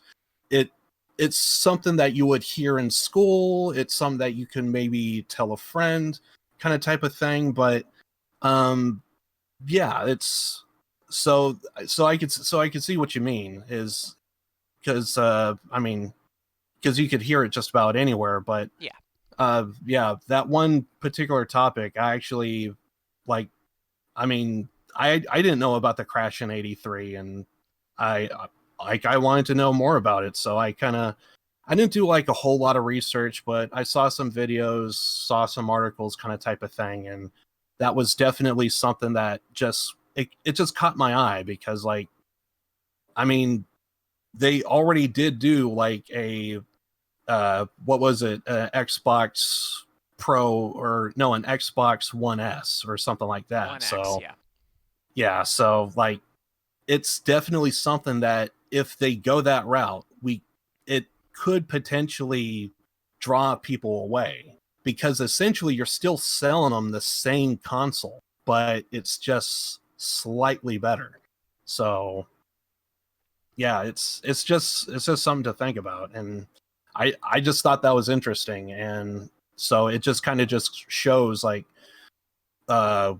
it's something that you would hear in school. It's something that you can maybe tell a friend, kind of type of thing. But yeah, it's so I could see what you mean, is because I mean, because you could hear it just about anywhere. But yeah, that one particular topic, I actually like. I mean, I didn't know about the crash in '83, and I I wanted to know more about it. So I didn't do like a whole lot of research, but I saw some videos, saw some articles, kind of type of thing, and that was definitely something that it just caught my eye because like, I mean, they already did do like a what was it, Xbox Pro, or no, an Xbox One S or something like that. One X, So yeah. yeah, so like it's definitely something that if they go that route, it could potentially draw people away, because essentially you're still selling them the same console, but it's just slightly better. So yeah, it's just something to think about. And I just thought that was interesting. And so it just kind of just shows like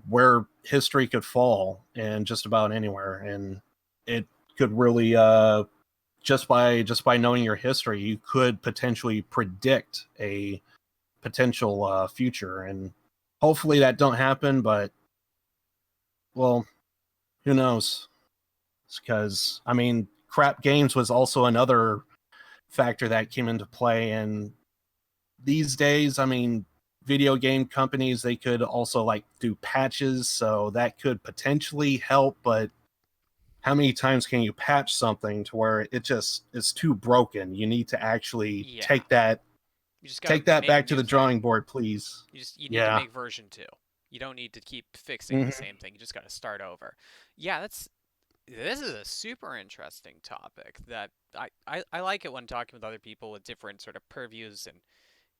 where history could fall in just about anywhere. And it could really just by knowing your history, you could potentially predict a potential future. And hopefully that don't happen, but well, who knows? Because I mean, crap games was also another factor that came into play. And these days, I mean, video game companies, they could also like do patches, so that could potentially help. But how many times can you patch something to where it just is too broken? You need to actually Yeah. take that You just gotta make back a to new the thing. drawing board, please. You need to Yeah. make version 2. You don't need to keep fixing the Mhm. same thing. You just gotta start over. Yeah, this is a super interesting topic that I like it when talking with other people with different sort of purviews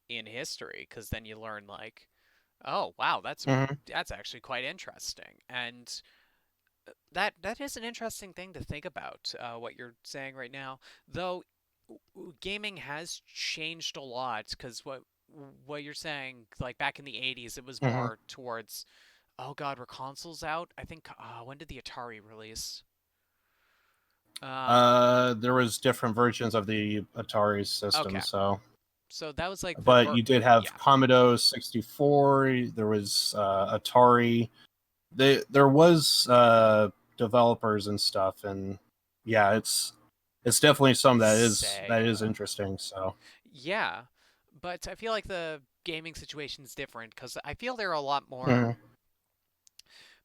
in history, because then you learn like, oh wow, Mhm. that's actually quite interesting. And that is an interesting thing to think about, what you're saying right now. Though gaming has changed a lot, because what you're saying, like back in the 80s, it was Mhm. more towards, oh God, were consoles out? I think, when did the Atari release? Um, There was different versions of the Atari system, okay. so So that was like but you did have yeah. Commodore 64, there was Atari. There was developers and stuff. And yeah, it's definitely some that is Sega. interesting. So Yeah. But I feel like the gaming situation's different, because I feel there are a lot more. mhm.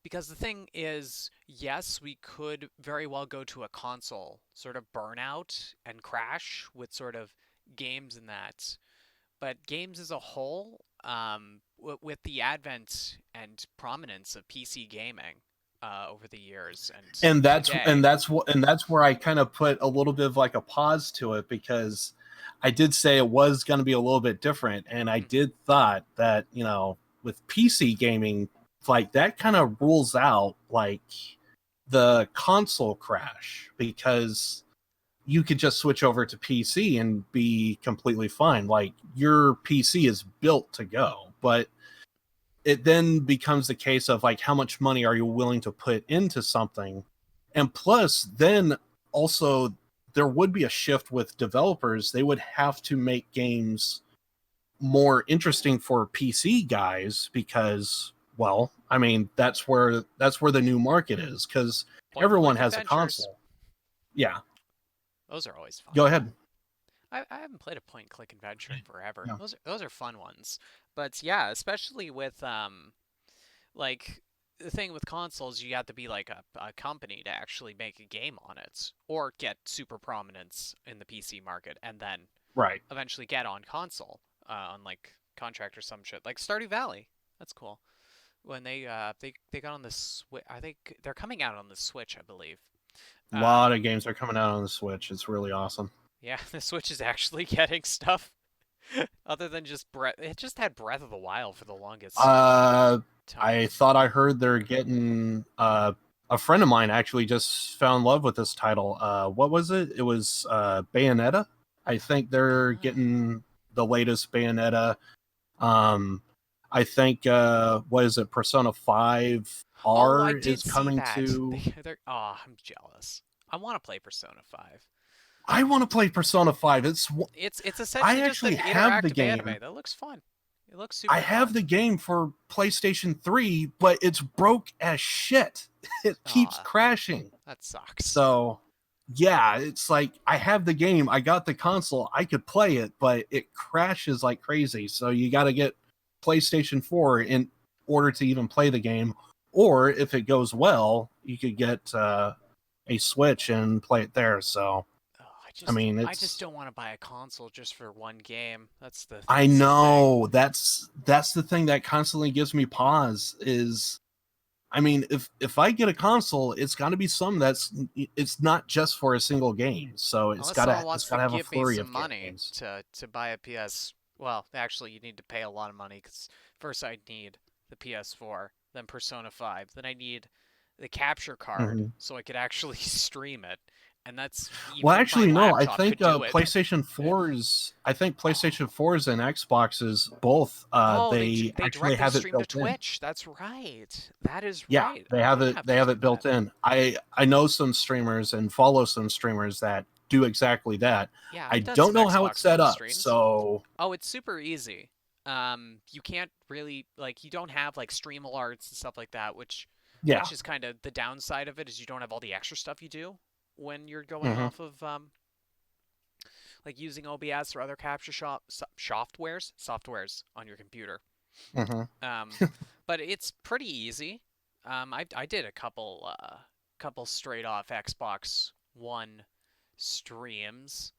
Because the thing is, yes, we could very well go to a console sort of burnout and crash with sort of games and that. But games as a whole, with the advent and prominence of PC gaming, over the years, and that's today, and that's where I kind of put a little bit of like a pause to it, because I did say it was going to be a little bit different, and I did thought that, you know, with PC gaming, like that kind of rules out like the console crash, because you could just switch over to PC and be completely fine. Like your PC is built to go, but it then becomes the case of like, how much money are you willing to put into something? And plus, then also there would be a shift with developers. They would have to make games more interesting for PC guys, because, well, I mean, that's where the new market is, because everyone point-and-click has a adventures. console. Yeah, Those are always fun. go ahead. I haven't played a point-and-click adventure in forever. Yeah. Those are fun ones. But yeah, especially with like the thing with consoles, you have to be like a company to actually make a game on it, or get super prominence in the PC market, and then Right. eventually get on console, on like contract or some shit. Like Stardew Valley, that's cool. When they got on the Switch, I think they're coming out on the Switch, I believe. A lot of games are coming out on the Switch. It's really awesome. Yeah, the Switch is actually getting stuff other than just Breath. It just had Breath of the Wild for the longest time. I thought I heard they're getting a friend of mine actually just fell in love with this title. What was it? It was Bayonetta. I think they're getting the latest Bayonetta. I think what is it? Persona 5 Oh, I R did is see coming that. to. Oh, I'm jealous. I want to play Persona 5. I want to play Persona 5. It's I essentially just an actually have the interactive game. anime. That looks fun. It looks super I have fun. the game for PlayStation 3, but it's broke as shit. It keeps Aw, crashing. that sucks. So, yeah, it's like I have the game, I got the console, I could play it, but it crashes like crazy. So you got to get PlayStation 4 in order to even play the game. Or if it goes well, you could get a Switch and play it there. So, Oh, I mean, I just it's. don't want to buy a console just for one game. That's the I thing. know that's the thing that constantly gives me pause is, I mean, if I get a console, it's got to be some it's not just for a single game. So Unless someone it's wants got to to have a give me flurry some of money games. to buy a PS. Well, actually, you need to pay a lot of money because first I need the PS4, then Persona 5, then I need the capture card Mhm. so I could actually stream it, and that's Well, even if my actually, no. I laptop think could do it. PlayStation 4s and Xboxes both. Oh, They they actually directly have it stream to built in. Twitch. That's right. That is Yeah, right. they I'm have gonna it. have They to have do it built that. in. I know some streamers and follow some streamers that do exactly that. Yeah, I I've done don't some know how it's Xbox set One up. streams. So Oh, it's super easy. You can't really like you don't have like stream alerts and stuff like that, yeah. which is kind of the downside of it is you don't have all the extra stuff you do when you're going Hmm. off of like using OBS or other capture softwares on your computer. Hmm. Um, but it's pretty easy. I did a couple straight off Xbox One streams.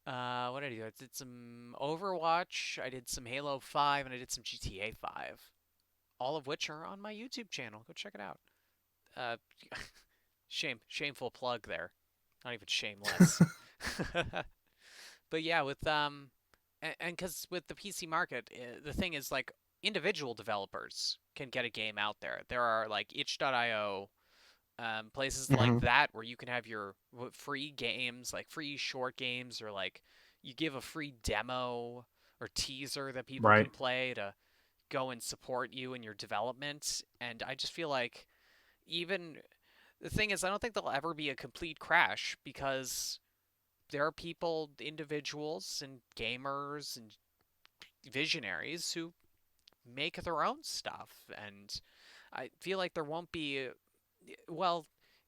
What did I do? I did some Overwatch, I did some Halo 5, and I did some GTA 5. All of which are on my YouTube channel. Go check it out. Uh, shameful plug there. Not even shameless. But yeah, with and because with the PC market, the thing is like individual developers can get a game out there. There are like itch.io, places like Hmm. that where you can have your free games, like free short games, or like you give a free demo or teaser that people Right. can play to go and support you in your development. And I just feel like even the thing is, I don't think there'll ever be a complete crash because there are people, individuals, and gamers and visionaries who make their own stuff. And I feel like there won't be, well,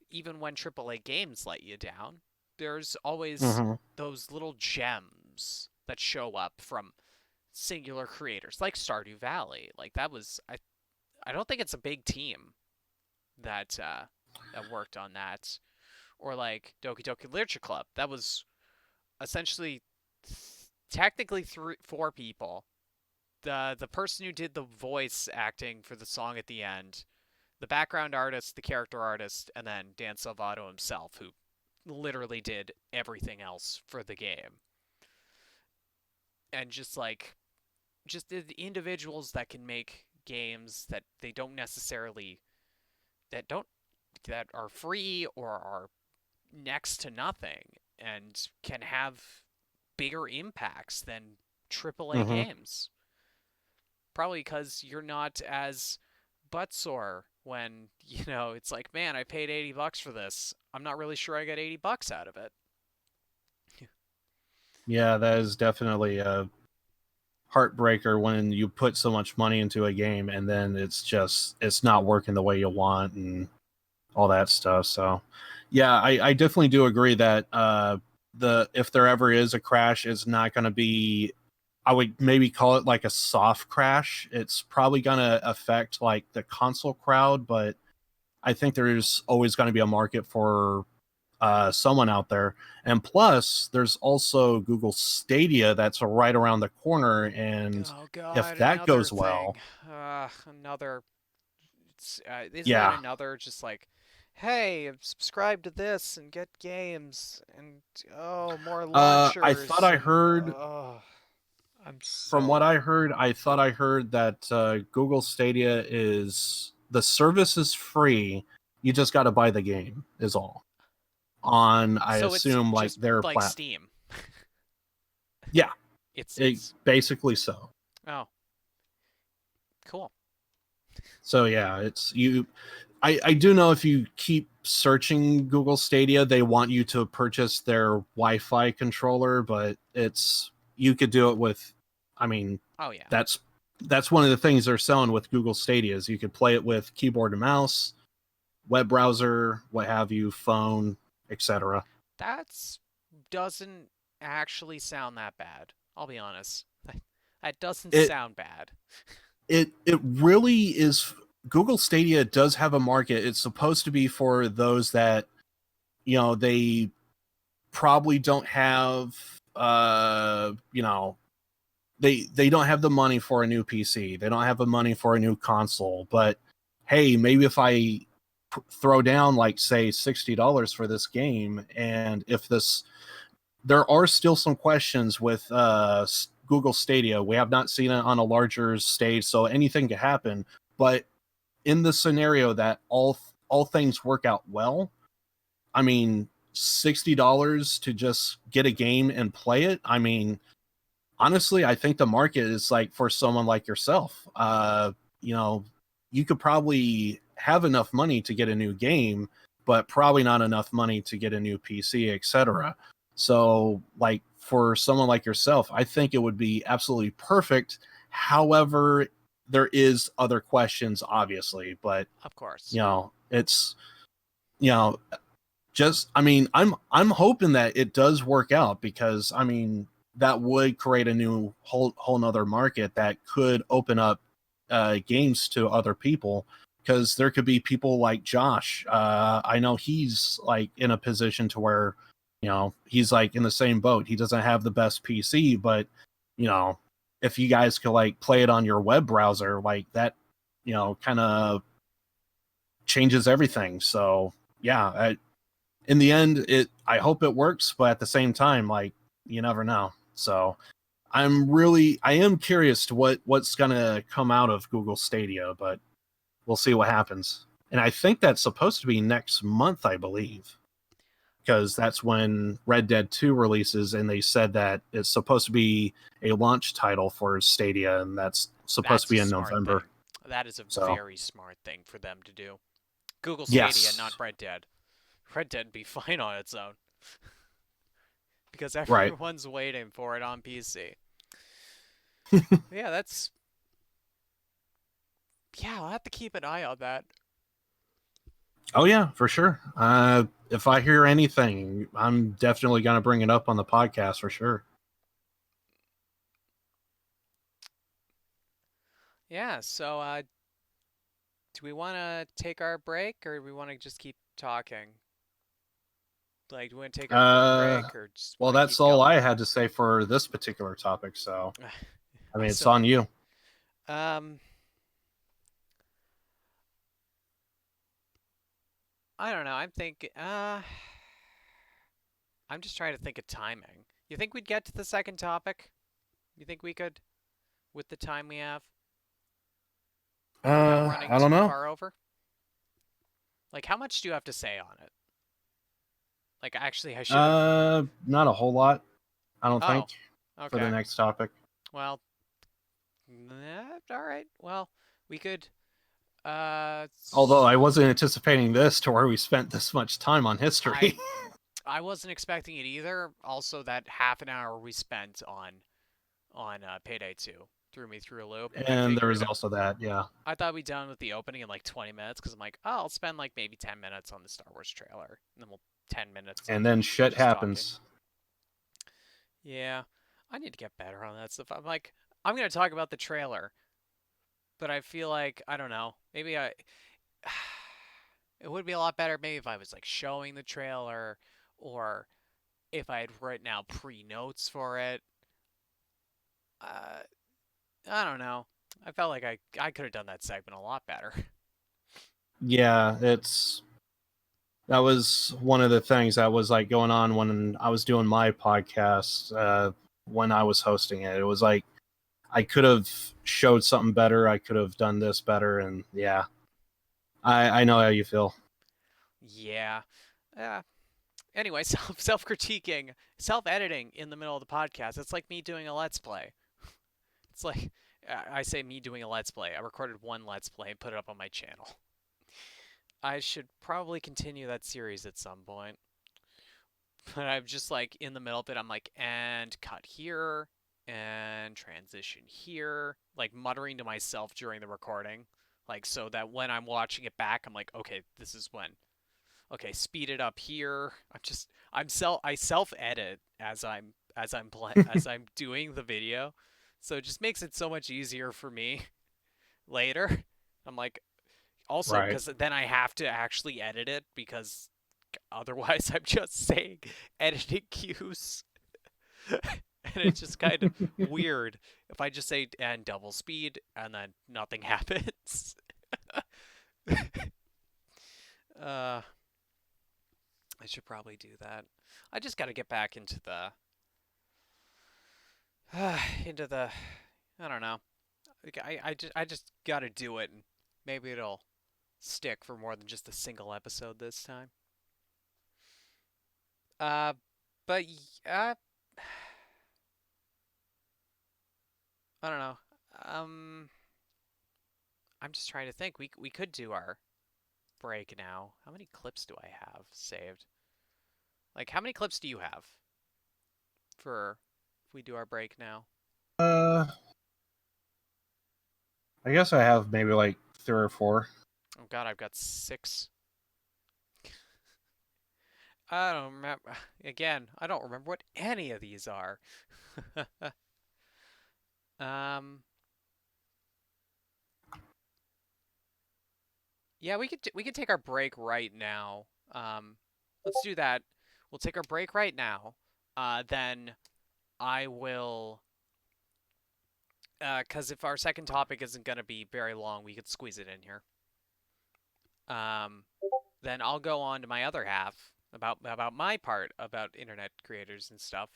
even when AAA games let you down, there's always Hmm. those little gems that show up from singular creators, like Stardew Valley. Like that was, I don't think it's a big team that that worked on that, or like Doki Doki Literature Club. That was essentially technically four people. The person who did the voice acting for the song at the end, the background artist, the character artist, and then Dan Salvato himself, who literally did everything else for the game. And just the individuals that can make games that they don't necessarily that don't that are free or are next to nothing and can have bigger impacts than AAA Mhm. games. Probably because you're not as buttsore when, it's like, man, I paid $80 for this. I'm not really sure I got $80 out of it. Yeah, that is definitely a heartbreaker when you put so much money into a game and then it's not working the way you want and all that stuff. So yeah, I definitely do agree that if there ever is a crash, it's not going to be, I would maybe call it like a soft crash. It's probably going to affect like the console crowd, but I think there's always going to be a market for someone out there. And plus, there's also Google Stadia that's right around the corner. And Oh if God, that another goes thing. well, Another. Isn't that yeah, another just like, hey, subscribe to this and get games and more I thought launchers I and heard I'm from what so I heard, that Google Stadia is the service is free. You just got to buy the game, is all. On, I so it's assume, like just their like platform. Steam. Yeah, It's basically so. oh cool. So yeah, it's you. I do know if you keep searching Google Stadia, they want you to purchase their Wi-Fi controller, but you could do it with. I mean, Oh yeah, that's one of the things they're selling with Google Stadia is you could play it with keyboard and mouse, web browser, what have you, phone, etc. that's doesn't actually sound that bad. I'll be honest. That doesn't It sound bad. it really is. Google Stadia does have a market. It's supposed to be for those that they probably don't have they don't have the money for a new PC. They don't have the money for a new console. But hey, maybe if I throw down like say $60 for this game, and if there are still some questions with Google Stadia. We have not seen it on a larger stage, so anything could happen. But in the scenario that all things work out well, I mean, $60 to just get a game and play it. I mean, honestly, I think the market is like for someone like yourself. You could probably have enough money to get a new game, but probably not enough money to get a new PC, etc. So, like for someone like yourself, I think it would be absolutely perfect. However, there is other questions, obviously, but Of course. it's you know, just I mean, I'm hoping that it does work out because I mean that would create a new whole nother market that could open up games to other people because there could be people like Josh. I know he's like in a position to where he's like in the same boat. He doesn't have the best PC, but if you guys could like play it on your web browser, like that, kind of changes everything. So yeah, in the end, I hope it works, but at the same time, like you never know. So I am curious to what's gonna come out of Google Stadia, but we'll see what happens. And I think that's supposed to be next month, I believe, because that's when Red Dead 2 releases, and they said that it's supposed to be a launch title for Stadia, and that's supposed to That's a be in smart November. thing. That is a So very smart thing for them to do. Google Stadia, yes, not Red Dead. Red Dead be fine on its own. Because right. everyone's waiting for it on PC. Yeah, I'll have to keep an eye on that. Oh yeah, for sure. If I hear anything, I'm definitely gonna bring it up on the podcast for sure. Yeah, so do we want to take our break or do we want to just keep talking? Like, do we want to take a quick break or just Well, want to that's keep all going? I had to say for this particular topic. So, I mean, it's So, on you. um, I don't know. I'm thinking. I'm just trying to think of timing. You think we'd get to the second topic? You think we could, with the time we have, without running I don't too know. far over? Like, how much do you have to say on it? Like, actually, I should have. Not a whole lot, I don't Oh, think, for the okay. next topic. Well, all right. Well, we could. Although I wasn't anticipating this to where we spent this much time on history. I wasn't expecting it either. Also, that half an hour we spent on Payday 2 threw me through a loop. And there was also that, yeah. I thought we'd done with the opening in like 20 minutes because I'm like, oh, I'll spend like maybe 10 minutes on the Star Wars trailer, and then we'll 10 minutes. And then shit just happens. talking. Yeah, I need to get better on that stuff. I'm like, I'm gonna talk about the trailer, but I feel like I don't know. Maybe it would be a lot better maybe if I was like showing the trailer, or if I had written out pre-notes for it. I don't know. I felt like I could have done that segment a lot better. Yeah, that was one of the things that was like going on when I was doing my podcast, when I was hosting it. It was like I could have showed something better. I could have done this better, and yeah, I know how you feel. Yeah. Anyway, self-critiquing, self-editing in the middle of the podcast. It's like me doing a Let's Play. It's like I say me doing a Let's Play. I recorded one Let's Play and put it up on my channel. I should probably continue that series at some point. But I'm just like in the middle of it. I'm like, and cut here, and transition here, like muttering to myself during the recording, like so that when I'm watching it back, I'm like, okay, this is when. Okay, speed it up here. I self edit as I'm doing the video, so it just makes it so much easier for me later. I'm like, also Right. because then I have to actually edit it because otherwise I'm just saying editing cues. And it's just kind of weird if I just say and double speed and then nothing happens. I should probably do that. I just got to get back into the I don't know. I just got to do it, and maybe it'll stick for more than just a single episode this time. But I don't know. I'm just trying to think. We could do our break now. How many clips do I have saved? Like, how many clips do you have for if we do our break now? I guess I have maybe like 3 or 4. Oh God, I've got 6. I don't remember. Again, I don't remember what any of these are. Yeah, we could take our break right now. Let's do that. We'll take our break right now. Then I will. Because if our second topic isn't gonna be very long, we could squeeze it in here. Then I'll go on to my other half about my part about internet creators and stuff.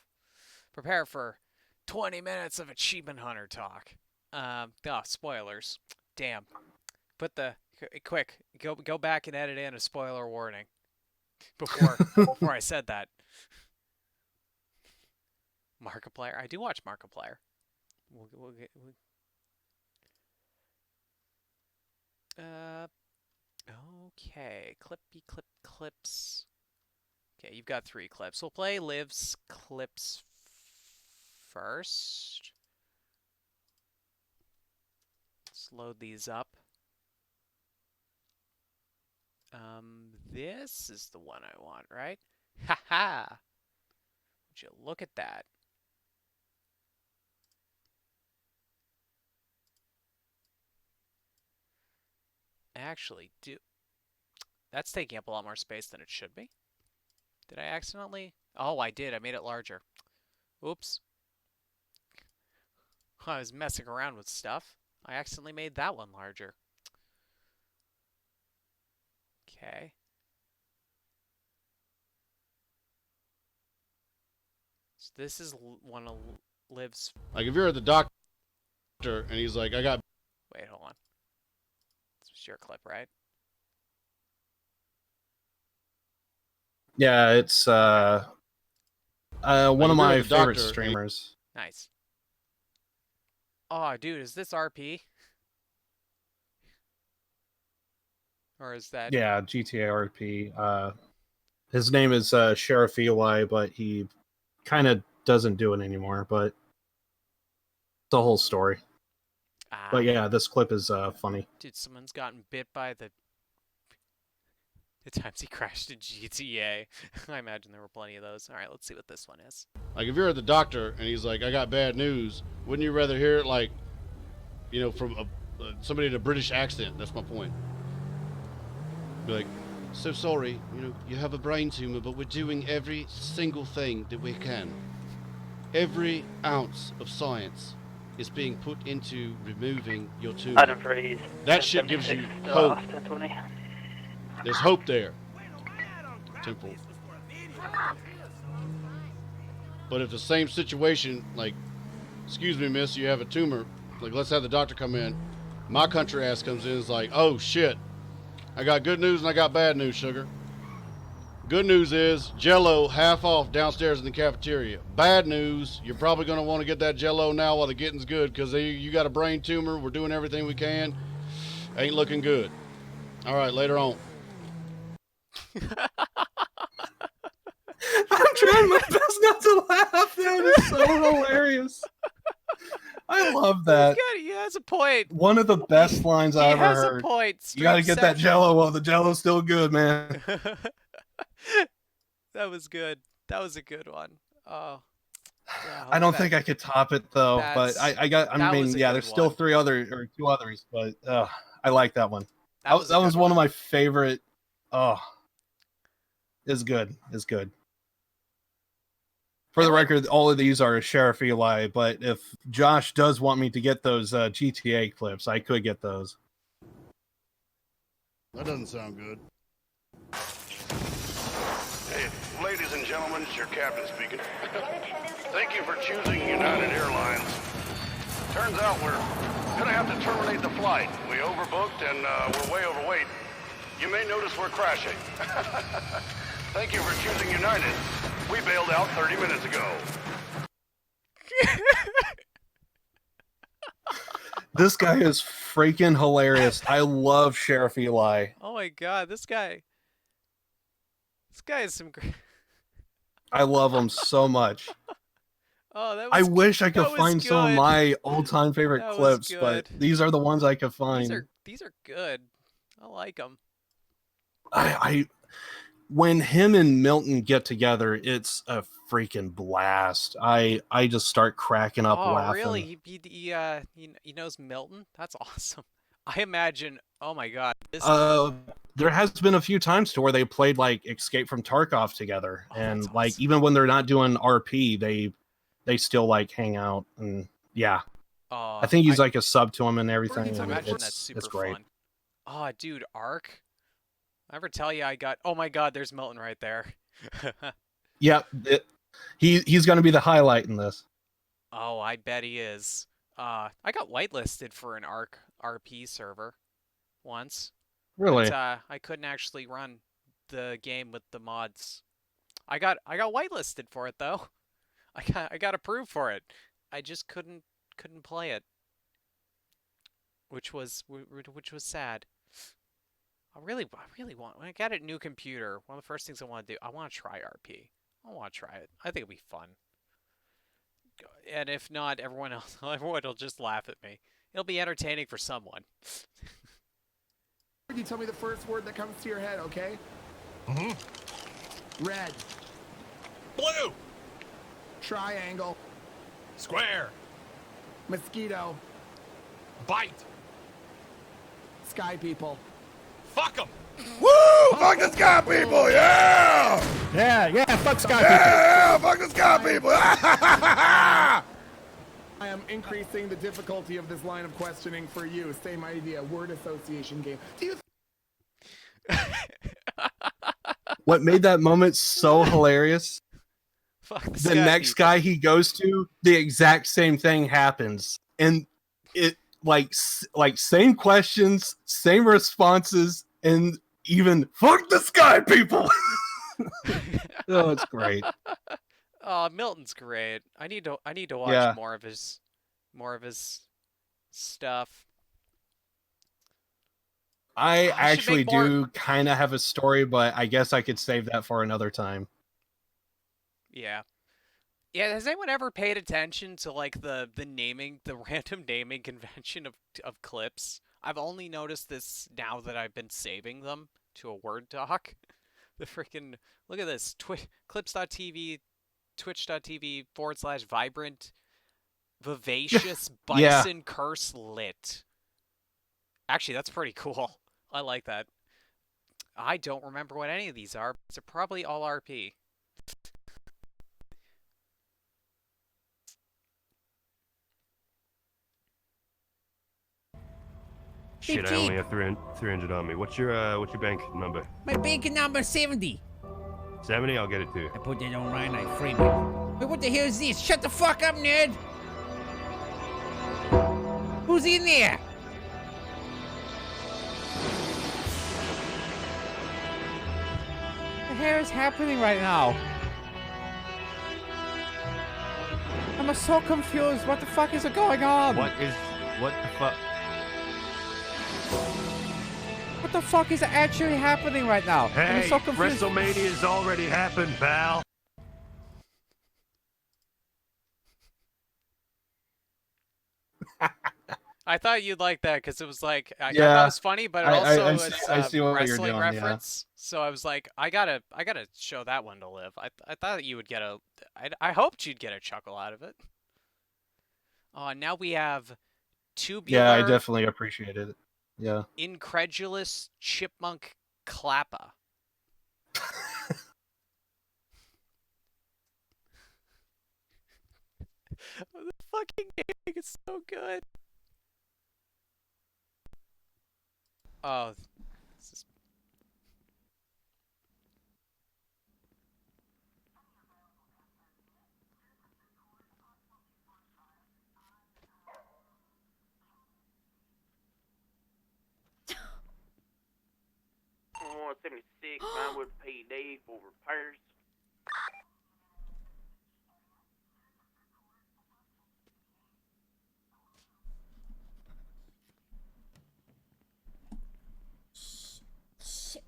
Prepare for 20 minutes of Achievement Hunter talk. Spoilers. Damn. Put the quick go back and edit in a spoiler warning before I said that. Markiplier. I do watch Markiplier. Okay. Clips. Okay, you've got 3 clips. We'll play Liv's clips first. Let's load these up. This is the one I want, right? Haha! Would you look at that? Actually, that's taking up a lot more space than it should be. Did I accidentally? Oh, I did. I made it larger. Oops. I was messing around with stuff. I accidentally made that one larger. Okay. So this is one of Liv's. Like if you're at the doctor and he's like, I got. Wait, hold on. This was your clip, right? Yeah, it's one of my the favorite doctor, streamers. Nice. Oh, dude, is this RP? Or is that... Yeah, GTA RP. His name is Sheriff Eli, but he kind of doesn't do it anymore, but it's a whole story. But yeah, this clip is funny. Dude, someone's gotten bit by the times he crashed in GTA. I imagine there were plenty of those. Alright, let's see what this one is. Like if you're at the doctor and he's like, I got bad news, wouldn't you rather hear it like, from somebody in a British accent? That's my point. Be like, so sorry, you have a brain tumor, but we're doing every single thing that we can. Every ounce of science is being put into removing your tumor. Item freeze. That shit gives you hope. 1020. There's hope there. Temple. But if the same situation, like, excuse me, miss, you have a tumor, like, let's have the doctor come in. My country ass comes in and is like, oh, shit. I got good news and I got bad news, sugar. Good news is Jell-O half off downstairs in the cafeteria. Bad news, you're probably going to want to get that Jell-O now while the getting's good because you got a brain tumor. We're doing everything we can. Ain't looking good. All right, later on. I'm trying my best not to laugh. That is so hilarious. I love that. He has a point. One of the best lines I ever heard. He has a point. You got to get that Jell-O while the Jell-O's still good, man. That was good. That was a good one. Oh. Yeah, I don't think I could top it though, but there's still two others, but I like that one. That was one of my favorite. Oh, is good. For the record, all of these are Sheriff Eli, but if Josh does want me to get those GTA clips, I could get those. That doesn't sound good. Hey, ladies and gentlemen, it's your captain speaking. Thank you for choosing United Airlines. Turns out we're gonna have to terminate the flight. We overbooked and we're way overweight. You may notice we're crashing. Thank you for choosing United. We bailed out 30 minutes ago. This guy is freaking hilarious. I love Sheriff Eli. Oh my god, this guy is some great... I love him so much. Oh, that was I wish I could find some of my old-time favorite That was clips, but good. these are the ones I could find. These are good. I like them. When him and Milton get together, it's a freaking blast. I just start cracking up laughing. Oh, really? He knows Milton? That's awesome. I imagine. Oh my god. There has been a few times to where they played like Escape from Tarkov together, and awesome. like even when they're not doing RP, they still like hang out, and yeah. I think he's like a sub to him and everything. I And imagine that's super it's great. fun. Oh, dude, Ark. I ever tell you I got? Oh my god, there's Milton right there. Yeah, he's going to be the highlight in this. Oh, I bet he is. I got whitelisted for an Ark RP server once. Really? But, I couldn't actually run the game with the mods. I got whitelisted for it though. I got approved for it. I just couldn't play it, which was sad. I really want. When I get a new computer, one of the first things I want to do, I want to try RP. I want to try it. I think it'll be fun. And if not, everyone will just laugh at me. It'll be entertaining for someone. You tell me the first word that comes to your head, okay? Red. Blue! Triangle. Square! Mosquito. Bite! Sky people. Fuck them! Woo! Fuck the sky people! Yeah! Yeah, fuck sky Yeah! Fuck the sky people! I am increasing the difficulty of this line of questioning for you. Same idea, word association game. Do you What made that moment so hilarious Fuck the the sky next people. guy he goes to, the exact same thing happens, and it like same questions, same responses, and even fuck the sky people. Oh, it's great. Oh, Milton's great. I need to watch Yeah. more of his stuff. I I should actually make more. do kind of have a story, but I guess I could save that for another time. Yeah. Yeah, has anyone ever paid attention to like the random naming convention of clips? I've only noticed this now that I've been saving them to a Word doc. The freaking look at this clips.tv, twitch.tv/vibrant vivacious Yeah. bison curse lit. Actually, that's pretty cool. I like that. I don't remember what any of these are. They're probably all RP. Shit, I only have 300 on me. What's your bank number? My bank number 70. 70? I'll get it to you. I put that on right, I frame it. Wait, what the hell is this? Shut the fuck up, nerd! Who's in there? What the hell is happening right now? I'm so confused. What the fuck is going on? What the fuck? What the fuck is actually happening right now? I'm Hey, so confused. WrestleMania's already happened, pal. I thought you'd like that because it was like I Yeah. thought it was funny, but it also I was I see what you're wrestling doing, reference. So I was like, I gotta show that one to live. I thought you would get I hoped you'd get a chuckle out of it. Oh, now we have tubular. Yeah, I definitely appreciated it. Yeah. Incredulous chipmunk clappa. The fucking game is so good. Oh, this is... Oh, 76, mine would Payday for repairs. Shit.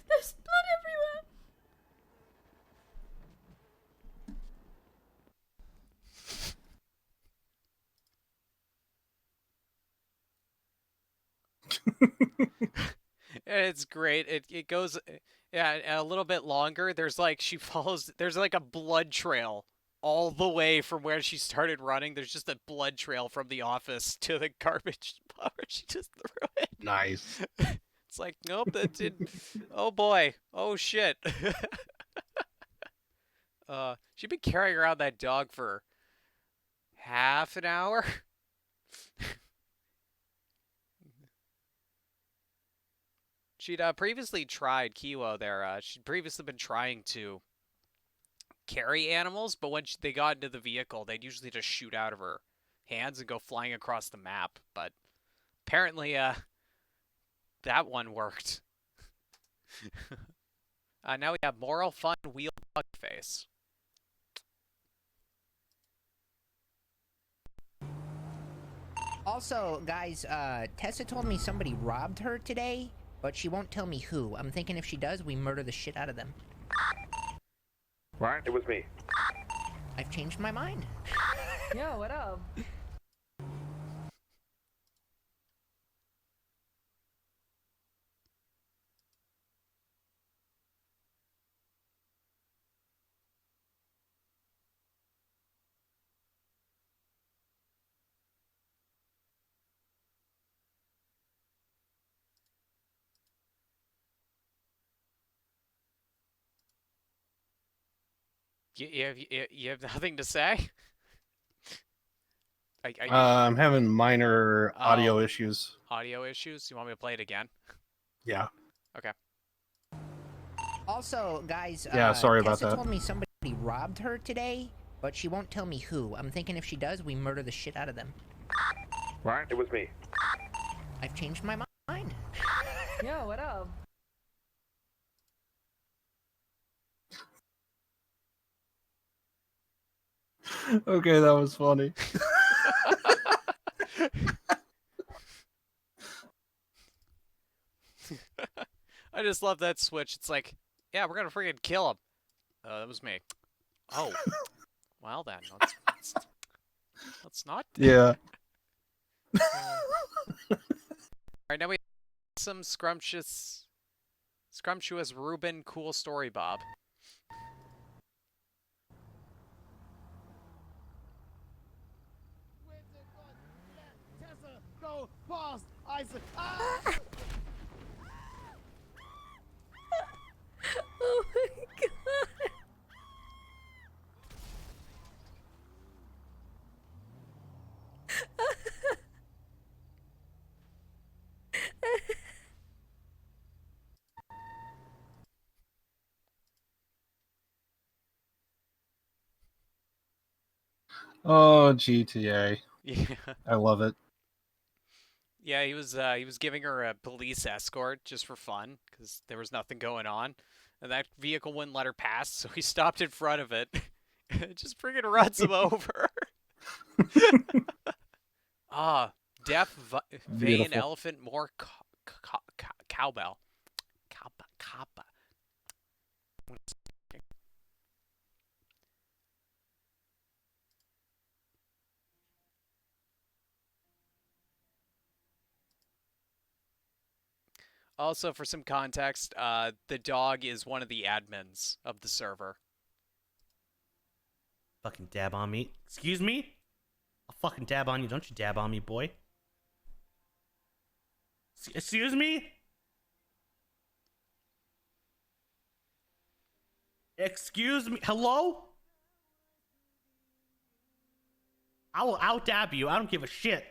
There's blood everywhere. It's great. It goes, yeah, a little bit longer. There's like she follows. There's like a blood trail all the way from where she started running. There's just a blood trail from the office to the garbage spot where she just threw it. Nice. It's like, nope, that did. Oh boy. Oh shit. She'd been carrying around that dog for half an hour. She'd previously tried Kiwo there. She'd previously been trying to carry animals, but when they got into the vehicle, they'd usually just shoot out of her hands and go flying across the map. But apparently, that one worked. Now we have Moral Fun Wheel Bug Face. Also, guys, Tessa told me somebody robbed her today, but she won't tell me who. I'm thinking if she does, we murder the shit out of them. What? It was me. I've changed my mind. Yo, what up? You have nothing to say? I'm having minor audio issues. Audio issues? You want me to play it again? Yeah. Okay. Also, guys, Yeah, sorry about Tessa that. told me somebody robbed her today, but she won't tell me who. I'm thinking if she does, we murder the shit out of them. Right? It was me. I've changed my mind. Yo, what up? Okay, that was funny. I just love that switch. It's like, yeah, we're gonna freaking kill him. That was me. Oh. Well then, let's not. Yeah. Alright, now we have some scrumptious Reuben cool story, Bob. Tessa, go, pause, I said, Oh my god. Oh, GTA. Yeah. I love it. Yeah, he was giving her a police escort just for fun because there was nothing going on, and that vehicle wouldn't let her pass, so he stopped in front of it. It just freaking runs him over. Deaf vein Beautiful. elephant more cowbell. Kappa. Also, for some context, the dog is one of the admins of the server. Fucking dab on me. Excuse me? I'll fucking dab on you. Don't you dab on me, boy. Excuse me? Excuse me? Hello? I will out-dab you. I don't give a shit.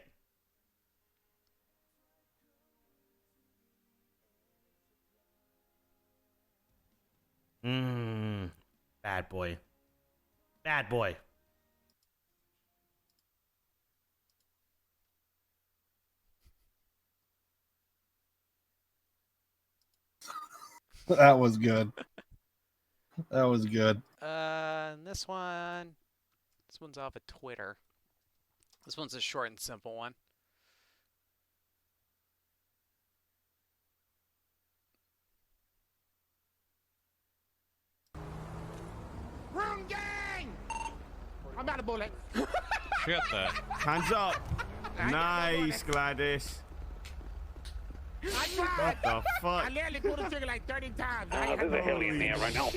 Bad boy. Bad boy. That was good. That was good. And this one's off of Twitter. This one's a short and simple one. Room gang! I'm out of bullets. Shut that. Hands up. Nice, Gladys. I tried. What the fuck? I literally pulled the trigger like 30 times. There's a heli in there right now.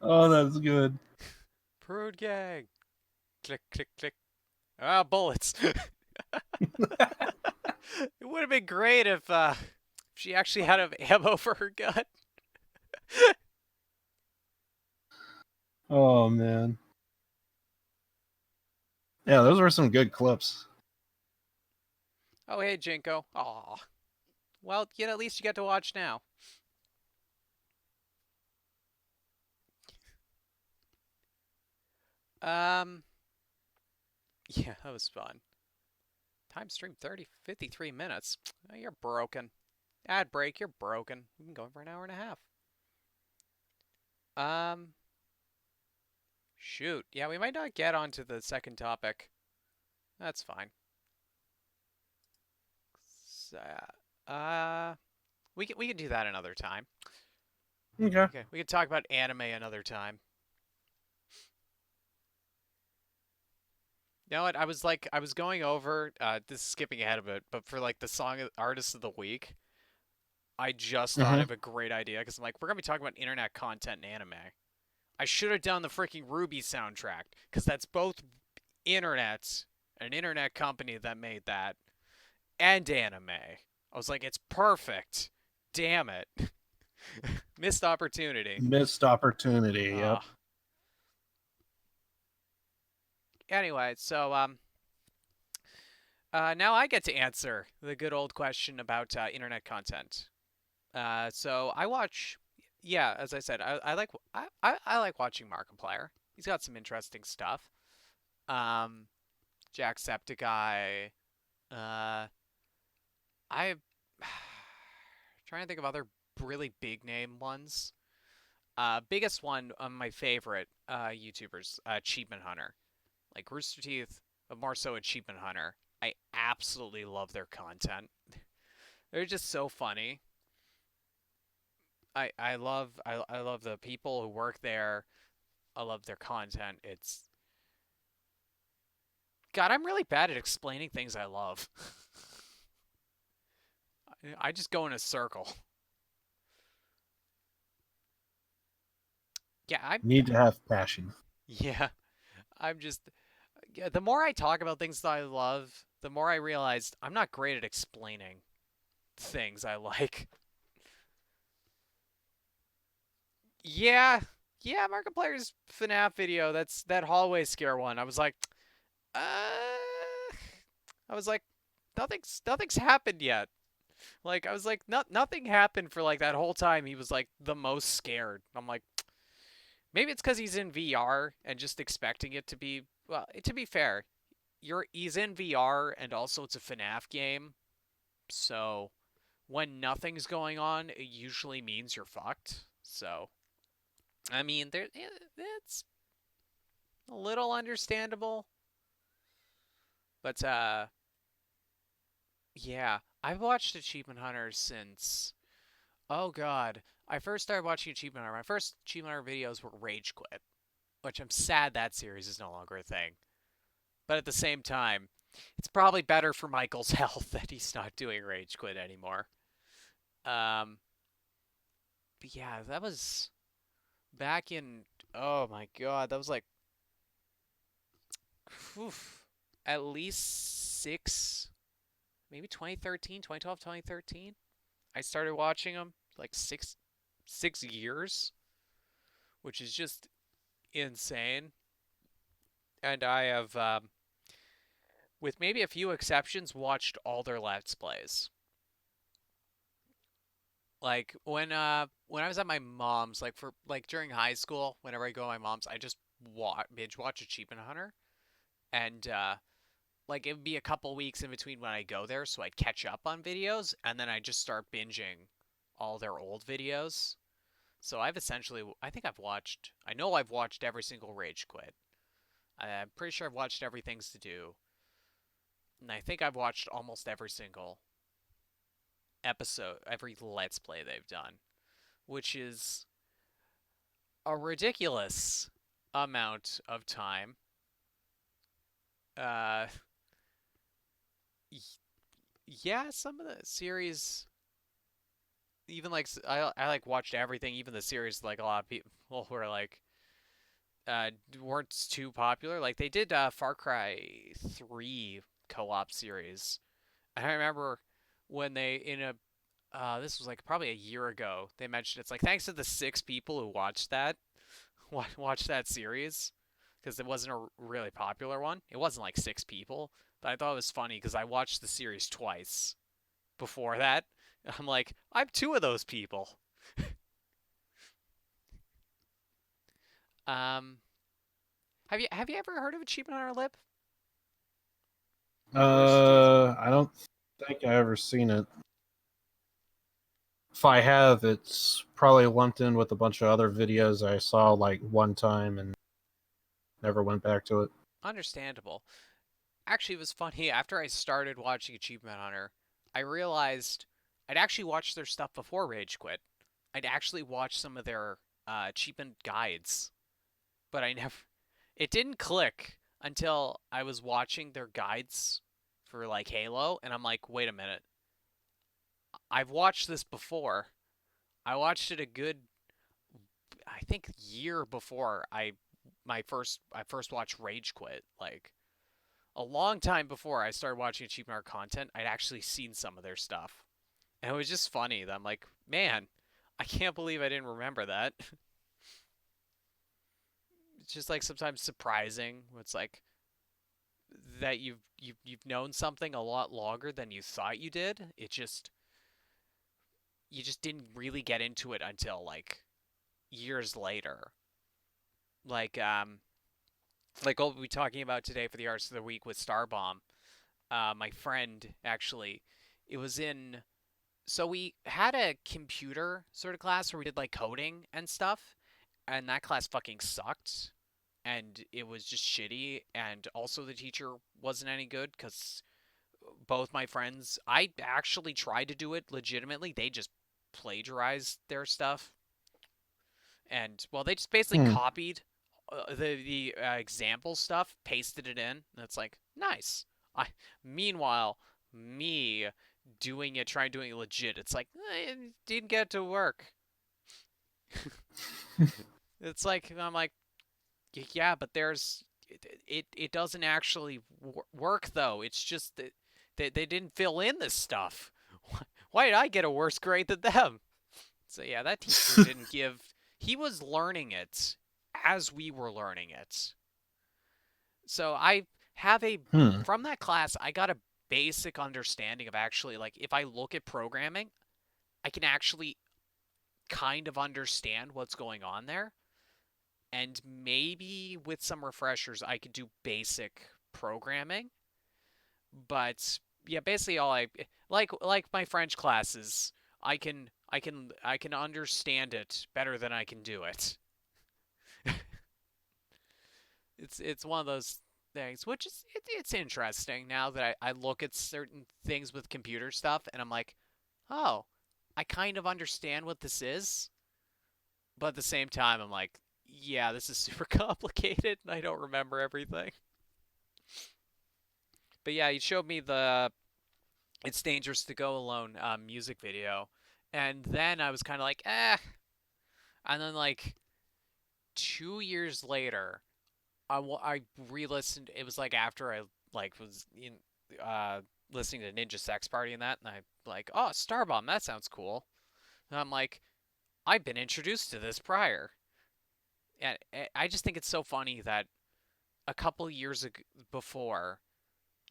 Oh, that's good. Prude gang. Click, click, click. Ah, bullets. It would have been great if she actually had ammo for her gun. Oh, man. Yeah, those were some good clips. Oh, hey, Jinko. Aw. Well, at least you get to watch now. Yeah, that was fun. Time stream 53 minutes. Oh, you're broken. Ad break, you're broken. We've been going for an hour and a half. Shoot. Yeah, we might not get onto the second topic. That's fine. So, we can do that another time. Okay. We could talk about anime another time. You know what? I was going over, this is skipping ahead a bit, but for like the song artist of the week, I just thought of a great idea because I'm like, we're gonna be talking about internet content and anime. I should have done the freaking Ruby soundtrack because that's both internet an internet company that made that, and anime. I was like, it's perfect. Damn it. Missed opportunity. Missed opportunity. Yep. Anyway, so now I get to answer the good old question about internet content. So I watch, yeah, as I said, I like I like watching Markiplier. He's got some interesting stuff. Jacksepticeye. I'm trying to think of other really big name ones. Biggest one of my favorite YouTubers, Achievement Hunter. Like Rooster Teeth, but more so Achievement Hunter. I absolutely love their content. They're just so funny. I love the people who work there. I love their content. It's God, I'm really bad at explaining things I love. I just go in a circle. Yeah, I need to have passion. Yeah, I'm just. Yeah, the more I talk about things that I love, the more I realized I'm not great at explaining things I like. Yeah, yeah, Markiplier's FNAF video. That's that hallway scare one. I was like, nothing's happened yet. Like I was like, nothing happened for like that whole time. He was like the most scared. I'm like, maybe it's because he's in VR and just expecting it to be. Well, to be fair, he's in VR and also it's a FNAF game, so when nothing's going on, it usually means you're fucked. So, I mean, it's a little understandable, but yeah, I've watched Achievement Hunter since. Oh God, I first started watching Achievement Hunter. My first Achievement Hunter videos were Rage Quit, which I'm sad that series is no longer a thing. But at the same time, it's probably better for Michael's health that he's not doing Rage Quit anymore. But yeah, that was back in, oh my God, that was like, at least maybe 2013, 2012, 2013. I started watching them like six years, which is just insane. And I have, with maybe a few exceptions, watched all their Let's Plays. Like when I was at my mom's, like for like during high school, whenever I go to my mom's, I just binge watch Achievement Hunter, and like it would be a couple weeks in between when I go there, so I'd catch up on videos, and then I just start binging all their old videos. So I've essentially, I know I've watched every single Rage Quit. I'm pretty sure I've watched every Things to Do, and I think I've watched almost every single episode, every Let's Play they've done, which is a ridiculous amount of time. Yeah, some of the series, even like I like watched everything, even the series like a lot of people were like weren't too popular. Like they did Far Cry 3 co-op series. I remember when they this was like probably a year ago. They mentioned it's like thanks to the 6 people who watched that series, because it wasn't a really popular one. It wasn't like 6 people, but I thought it was funny because I watched the series twice before that. I'm like, I'm 2 of those people. Have you ever heard of Achievement Hunter Lip? I don't think I ever seen it. If I have, it's probably lumped in with a bunch of other videos I saw like one time and never went back to it. Understandable. Actually, it was funny. After I started watching Achievement Hunter, I realized I'd actually watched their stuff before Rage Quit. I'd actually watched some of their achievement guides, but it didn't click until I was watching their guides for like Halo, and I'm like, wait a minute. I've watched this before. I watched it a good, I think, year before I first watched Rage Quit. Like, a long time before I started watching Achievement Art content, I'd actually seen some of their stuff. And it was just funny that I'm like, man, I can't believe I didn't remember that. It's just like sometimes surprising. It's like that you've known something a lot longer than you thought you did. You just didn't really get into it until like years later. Like like what we'll be talking about today for the Arts of the Week with Starbomb. My friend actually, it was in. So we had a computer sort of class where we did like coding and stuff, and that class fucking sucked, and it was just shitty, and also the teacher wasn't any good because both my friends, I actually tried to do it legitimately. They just plagiarized their stuff, and well, they just basically copied the example stuff, pasted it in. And it's like nice. Meanwhile, me trying doing it legit. It's like it didn't get to work. It's like I'm like, yeah, but it doesn't actually work though. It's just that they didn't fill in this stuff. Why did I get a worse grade than them? So yeah, that teacher didn't give. He was learning it as we were learning it. So I have from that class, I got a basic understanding of actually, like, if I look at programming, I can actually kind of understand what's going on there. And maybe with some refreshers, I could do basic programming. But yeah, basically all I like my French classes, I can understand it better than I can do it. It's one of those things, which is it's interesting now that I look at certain things with computer stuff and I'm like, oh, I kind of understand what this is, but at the same time I'm like, yeah, this is super complicated and I don't remember everything. But yeah, you showed me the It's Dangerous to Go Alone music video, and then I was kind of like, eh. And then like 2 years later, I re-listened. It was like after I like was in listening to Ninja Sex Party and that, and I like, oh, Starbomb, that sounds cool. And I'm like, I've been introduced to this prior, and I just think it's so funny that a couple years before,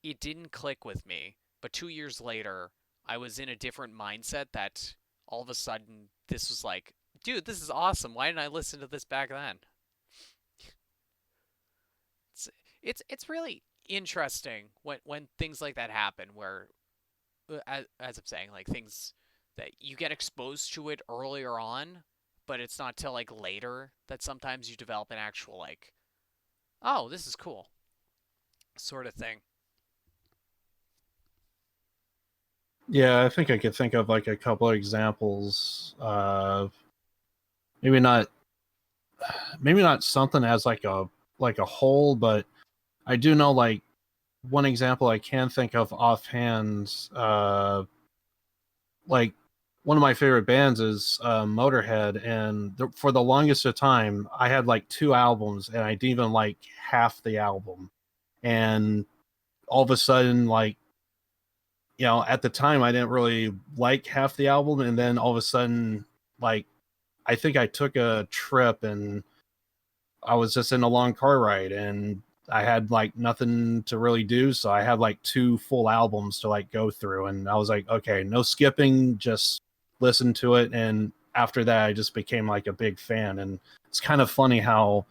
it didn't click with me, but 2 years later, I was in a different mindset that all of a sudden this was like, dude, this is awesome. Why didn't I listen to this back then? It's really interesting when things like that happen, where as I'm saying, like things that you get exposed to it earlier on, but it's not till like later that sometimes you develop an actual like, oh, this is cool sort of thing. Yeah, I think I could think of like a couple of examples of maybe not something as like a whole, but I do know like one example I can think of offhand. Like one of my favorite bands is Motorhead, and for the longest of time, I had like 2 albums, and I didn't even like half the album. And all of a sudden, like, at the time, I didn't really like half the album, and then all of a sudden, like, I think I took a trip, and I was just in a long car ride, and I had like nothing to really do, so I had like 2 full albums to like go through, and I was like, okay, no skipping, just listen to it. And after that, I just became like a big fan. And it's kind of funny how,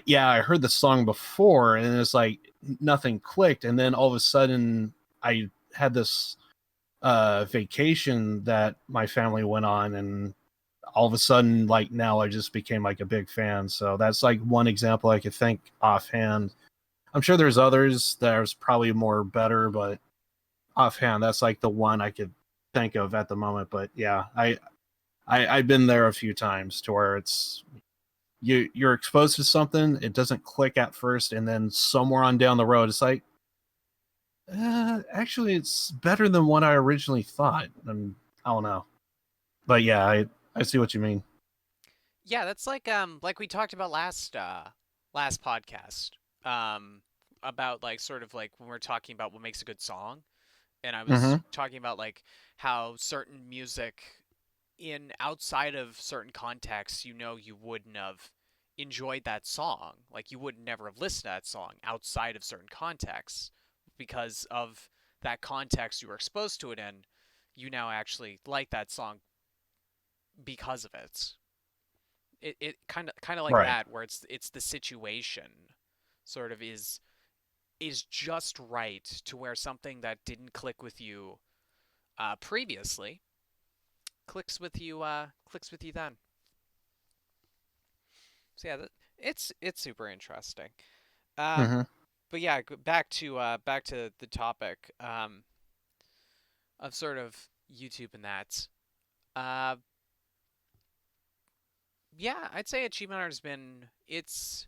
yeah, I heard the song before, and it's like nothing clicked, and then all of a sudden, I had this vacation that my family went on, and all of a sudden, like now I just became like a big fan. So that's like one example I could think offhand. I'm sure there's others there's probably more better, but offhand, that's like the one I could think of at the moment. But yeah, I've been there a few times to where it's you're exposed to something, it doesn't click at first, and then somewhere on down the road, it's like, actually, it's better than what I originally thought. And I don't know, but yeah, I see what you mean. Yeah, that's like we talked about last podcast. about like sort of like when we're talking about what makes a good song, and I was Mhm. talking about like how certain music in outside of certain contexts, you know, you wouldn't have enjoyed that song. Like you would never have listened to that song outside of certain contexts because of that context you were exposed to it in. You now actually like that song because of it. It kind of like Right. that, where it's the situation sort of is just right to where something that didn't click with you previously clicks with you then. So yeah, it's super interesting. Um, Mhm. but yeah, back to the topic of sort of YouTube and that. Uh, yeah, I'd say Achievement Art has been it's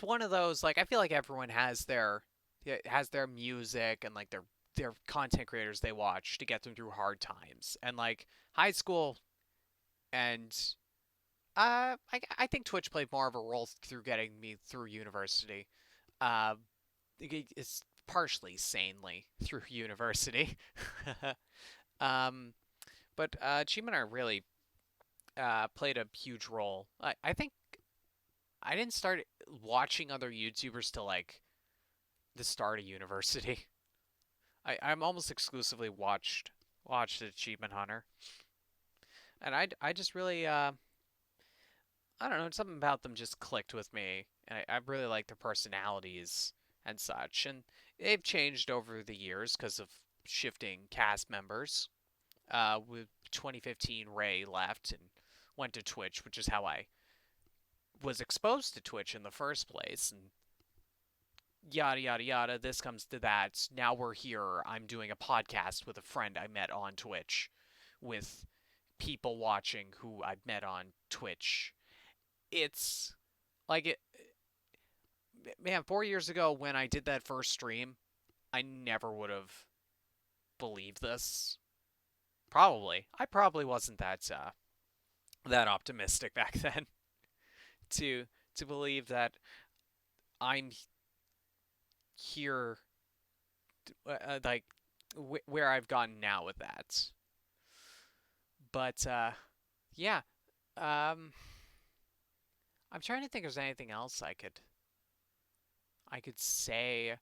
one of those, like, I feel like everyone has their music and like their content creators they watch to get them through hard times. And like high school and I think Twitch played more of a role through getting me through university. Uh, it's partially sanely through university. um, but Achievement Art really played a huge role. I think I didn't start watching other YouTubers till like the start of university. I'm almost exclusively watched Achievement Hunter, and I just really I don't know, something about them just clicked with me, and I really like their personalities and such. And they've changed over the years because of shifting cast members. With 2015, Ray left and went to Twitch, which is how I was exposed to Twitch in the first place. And yada yada yada. This comes to that. Now we're here. I'm doing a podcast with a friend I met on Twitch, with people watching who I've met on Twitch. It's like it, man. 4 years ago, when I did that first stream, I never would have believed this. I probably wasn't that optimistic back then to believe that I'm here, like where I've gotten now with that. But yeah, um, I'm trying to think if there's anything else I could say.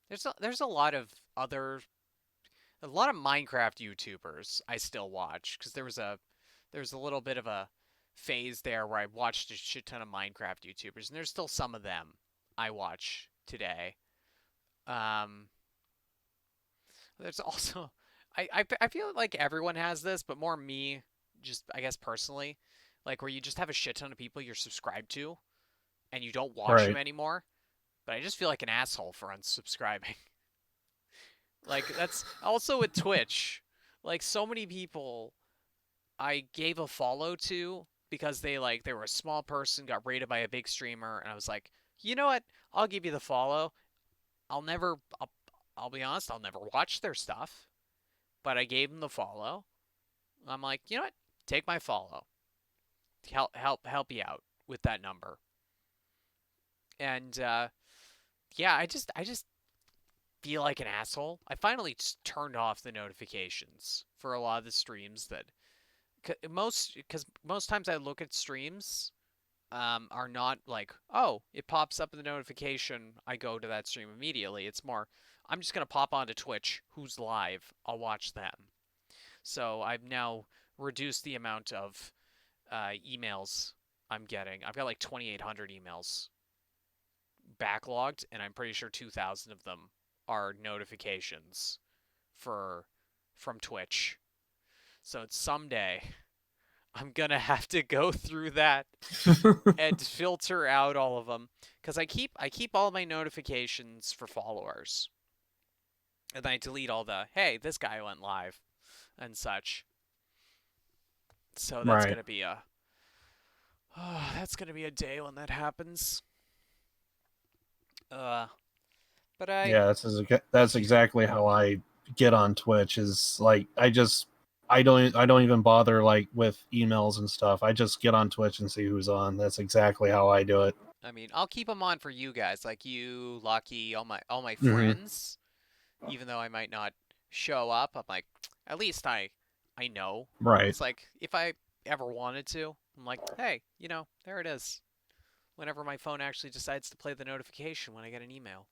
There's a lot of Minecraft YouTubers I still watch, because there was a little bit of a phase there where I watched a shit ton of Minecraft YouTubers, and there's still some of them I watch today. Um, there's also I feel like everyone has this, but more me, just I guess personally, like where you just have a shit ton of people you're subscribed to, and you don't watch them Right. anymore. But I just feel like an asshole for unsubscribing. Like that's also with Twitch. Like so many people I gave a follow to because they were a small person, got rated by a big streamer, and I was like, you know what? I'll give you the follow. I'll never. I'll be honest. I'll never watch their stuff, but I gave them the follow. I'm like, you know what? Take my follow. Help you out with that number. And yeah, I just feel like an asshole. I finally just turned off the notifications for a lot of the streams that because most times I look at streams are not like, oh, it pops up in the notification, I go to that stream immediately. It's more, I'm just gonna pop onto Twitch, who's live, I'll watch them. So I've now reduced the amount of emails I'm getting. I've got like 2,800 emails backlogged, and I'm pretty sure 2,000 of them are notifications from Twitch. So it's someday I'm gonna have to go through that and filter out all of them, because I keep all my notifications for followers, and then I delete all the, hey, this guy went live and such. So that's Right. gonna be a day when that happens. But Yeah, that's exactly how I get on Twitch. Is like I just I don't even bother like with emails and stuff. I just get on Twitch and see who's on. That's exactly how I do it. I mean, I'll keep them on for you guys, like you, Lucky, all my Mhm. friends. Even though I might not show up, I'm like, at least I know. Right. It's like if I ever wanted to, I'm like, hey, there it is. Whenever my phone actually decides to play the notification when I get an email.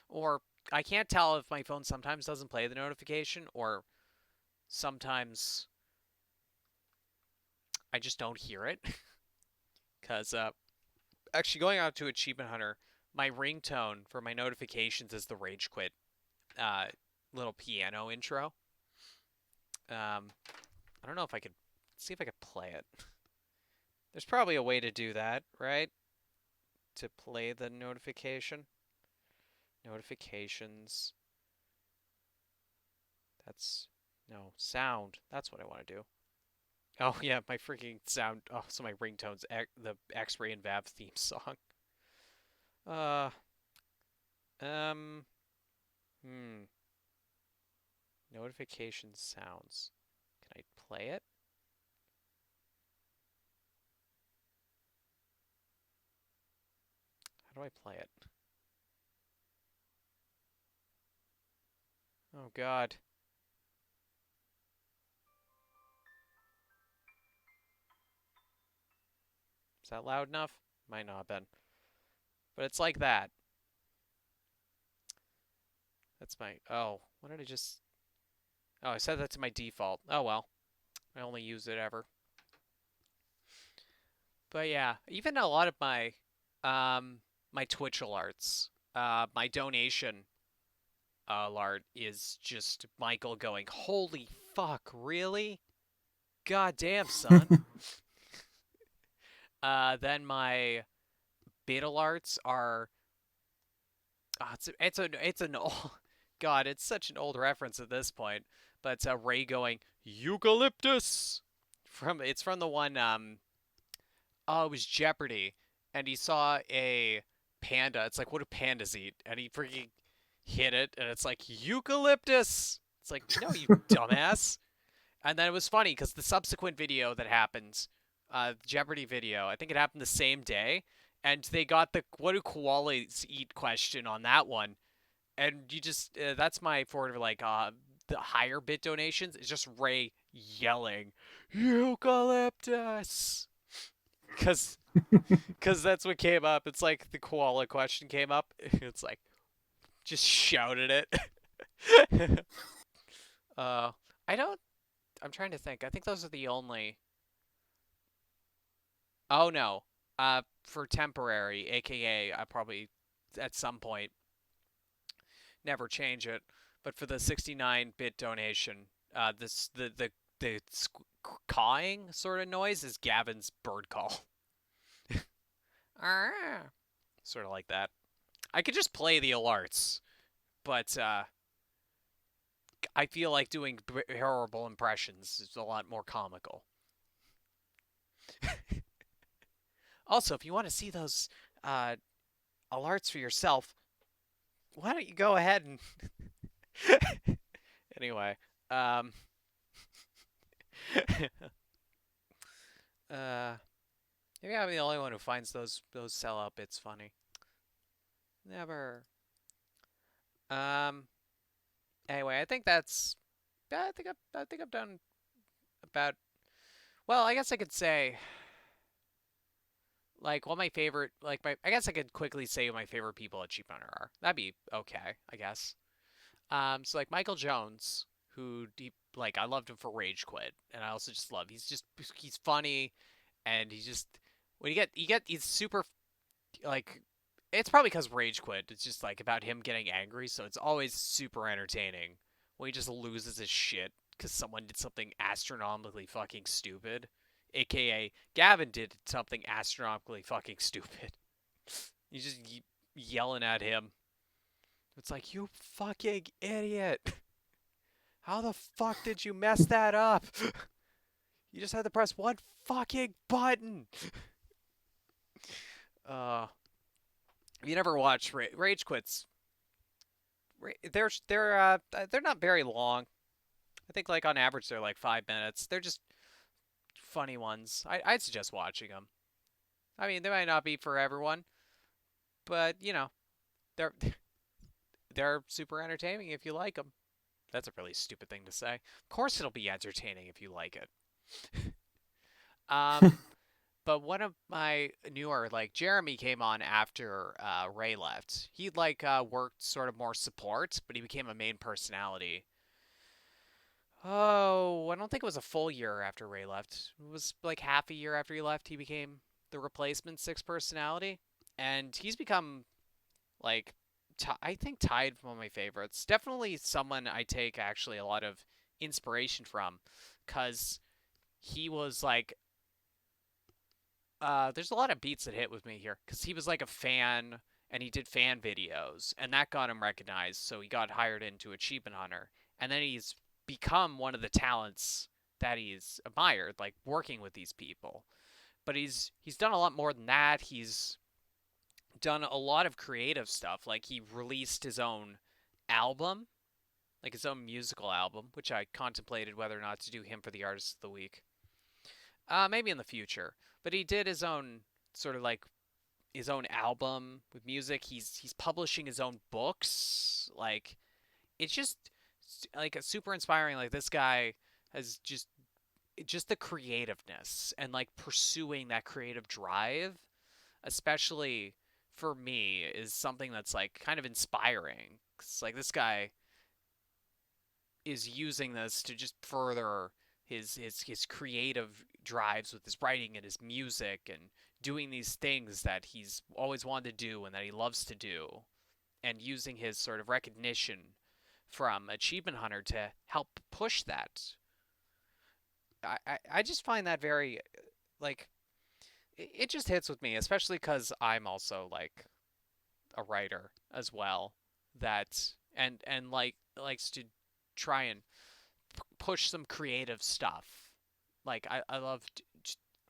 Or I can't tell if my phone sometimes doesn't play the notification or sometimes I just don't hear it. Because actually going out to Achievement Hunter, my ringtone for my notifications is the Rage Quit little piano intro. I don't know if I could see if I could play it. There's probably a way to do that, right? To play the notification. Notifications. That's no sound. That's what I want to do. Oh yeah, my freaking sound. Oh, so my ringtone's the X-Ray and Vav theme song. Notification sounds. Can I play it? How do I play it? Oh God. Is that loud enough? Might not have been. But it's like that. That's my... Oh, what did I just... Oh, I set that to my default. Oh well. I only use it ever. But yeah, even a lot of my my Twitch alerts, my donation alert is just Michael going, "Holy fuck, really? God damn, son." Then my bid alerts are it's an old God, it's such an old reference at this point, but it's Ray going, "Eucalyptus." It's from the one oh, it was Jeopardy, and he saw a panda. It's like, what do pandas eat? And he freaking hit it, and it's like, eucalyptus! It's like, no, you dumbass. And then it was funny, because the subsequent video that happened, Jeopardy video, I think it happened the same day, and they got the what do koalas eat question on that one. And you just, that's my forward of like, the higher bit donations, is just Ray yelling, eucalyptus! Because that's what came up. It's like the koala question came up. It's like, just shouted it. I'm trying to think. I think those are the only. Oh no. For temporary, aka I probably at some point never change it. But for the 69-bit donation, the cawing sort of noise is Gavin's bird call. Sort of like that. I could just play the alerts, but I feel like doing horrible impressions is a lot more comical. Also, if you want to see those alerts for yourself, why don't you go ahead and... Anyway, maybe I'm the only one who finds those sellout bits funny. Never. Anyway, I think that's. I think I've done about. Well, I guess I could say. Like, what my favorite, like I guess I could quickly say who my favorite people at Cheap Hunter are. That'd be okay, I guess. So like Michael Jones, who like I loved him for Rage Quit, and I also just love he's funny, and he's just when he's super like it's probably because Rage Quit. It's just like about him getting angry, so it's always super entertaining when he just loses his shit because someone did something astronomically fucking stupid. AKA Gavin did something astronomically fucking stupid. He's just yelling at him. It's like, you fucking idiot. How the fuck did you mess that up? You just had to press one fucking button. If you never watched Rage Quits, they're not very long. I think like on average they're like 5 minutes. They're just funny ones. I'd suggest watching them. I mean, they might not be for everyone, but you know, they're they're super entertaining if you like them. That's a really stupid thing to say. Of course it'll be entertaining if you like it. But one of my newer, like Jeremy came on after Ray left. He like worked sort of more support, but he became a main personality. Oh, I don't think it was a full year after Ray left. It was like half a year after he left, he became the replacement sixth personality. And he's become like I think tied for one of my favorites. Definitely someone I take actually a lot of inspiration from, cuz he was like there's a lot of beats that hit with me here, cuz he was like a fan and he did fan videos and that got him recognized, so he got hired into Achievement Hunter. And then he's become one of the talents that he's admired, like working with these people. But he's done a lot more than that. He's done a lot of creative stuff. Like he released his own album, like his own musical album, which I contemplated whether or not to do him for the Artist of the Week. Maybe in the future. But he did his own sort of like his own album with music. He's publishing his own books. Like it's just like super inspiring. Like this guy has just the creativeness and like pursuing that creative drive, especially for me, is something that's like kind of inspiring. It's like this guy is using this to just further his creative drives with his writing and his music and doing these things that he's always wanted to do and that he loves to do, and using his sort of recognition from Achievement Hunter to help push that. I just find that very, like, it just hits with me, especially because I'm also, like, a writer as well, that, and like, likes to try and push some creative stuff. Like, I love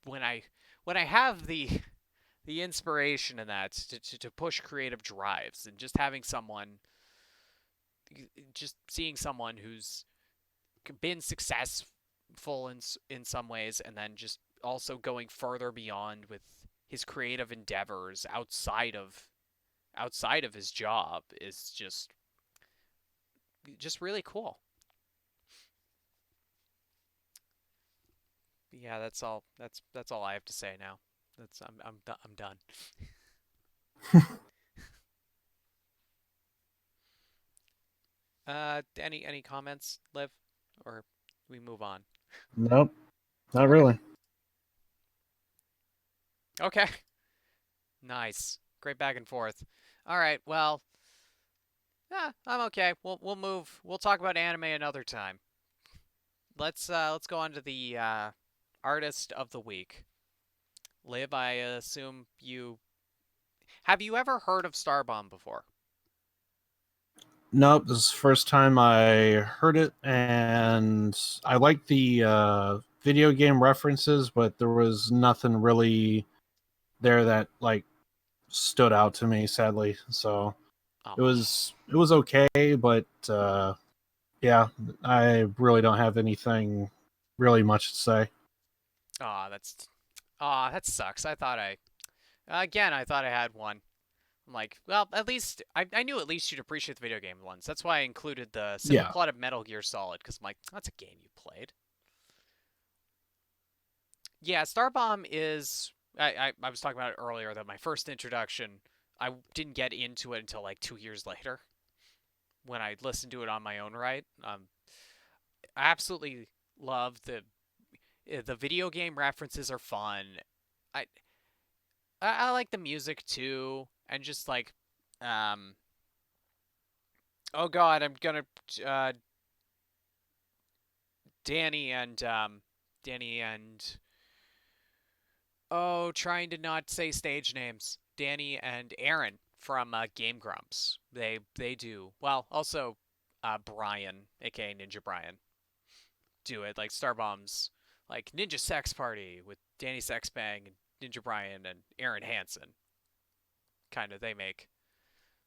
when I have the inspiration in that to push creative drives, and just having someone, just seeing someone who's been successful in some ways, and then just also going further beyond with his creative endeavors outside of his job is just really cool. Yeah, that's all. That's all I have to say now. I'm done. Any comments, Liv, or we move on? Nope, not really. Okay. Nice. Great back and forth. All right. Well, yeah, I'm okay. We'll move. We'll talk about anime another time. Let's go on to the Artist of the Week. Liv, I assume have you ever heard of Starbomb before? Nope, this is the first time I heard it, and I like the video game references, but there was nothing really there that like stood out to me, sadly. So it was okay, but yeah, I really don't have anything really much to say. That sucks. I thought I had one. I'm like, well, at least I knew at least you'd appreciate the video game ones. That's why I included the simple Yeah. plot of Metal Gear Solid, because I'm like, that's a game you played. Yeah, Starbomb is. I was talking about it earlier, that my first introduction, I didn't get into it until like 2 years later, when I listened to it on my own right. I absolutely love the video game references are fun. I like the music too, and just like, oh god, I'm gonna Danny and oh, trying to not say stage names. Danny and Aaron from Game Grumps. They do well. Also, Brian, aka Ninja Brian, do it like Starbomb's like Ninja Sex Party with Danny Sexbang and Ninja Brian and Aaron Hansen. Kind of, they make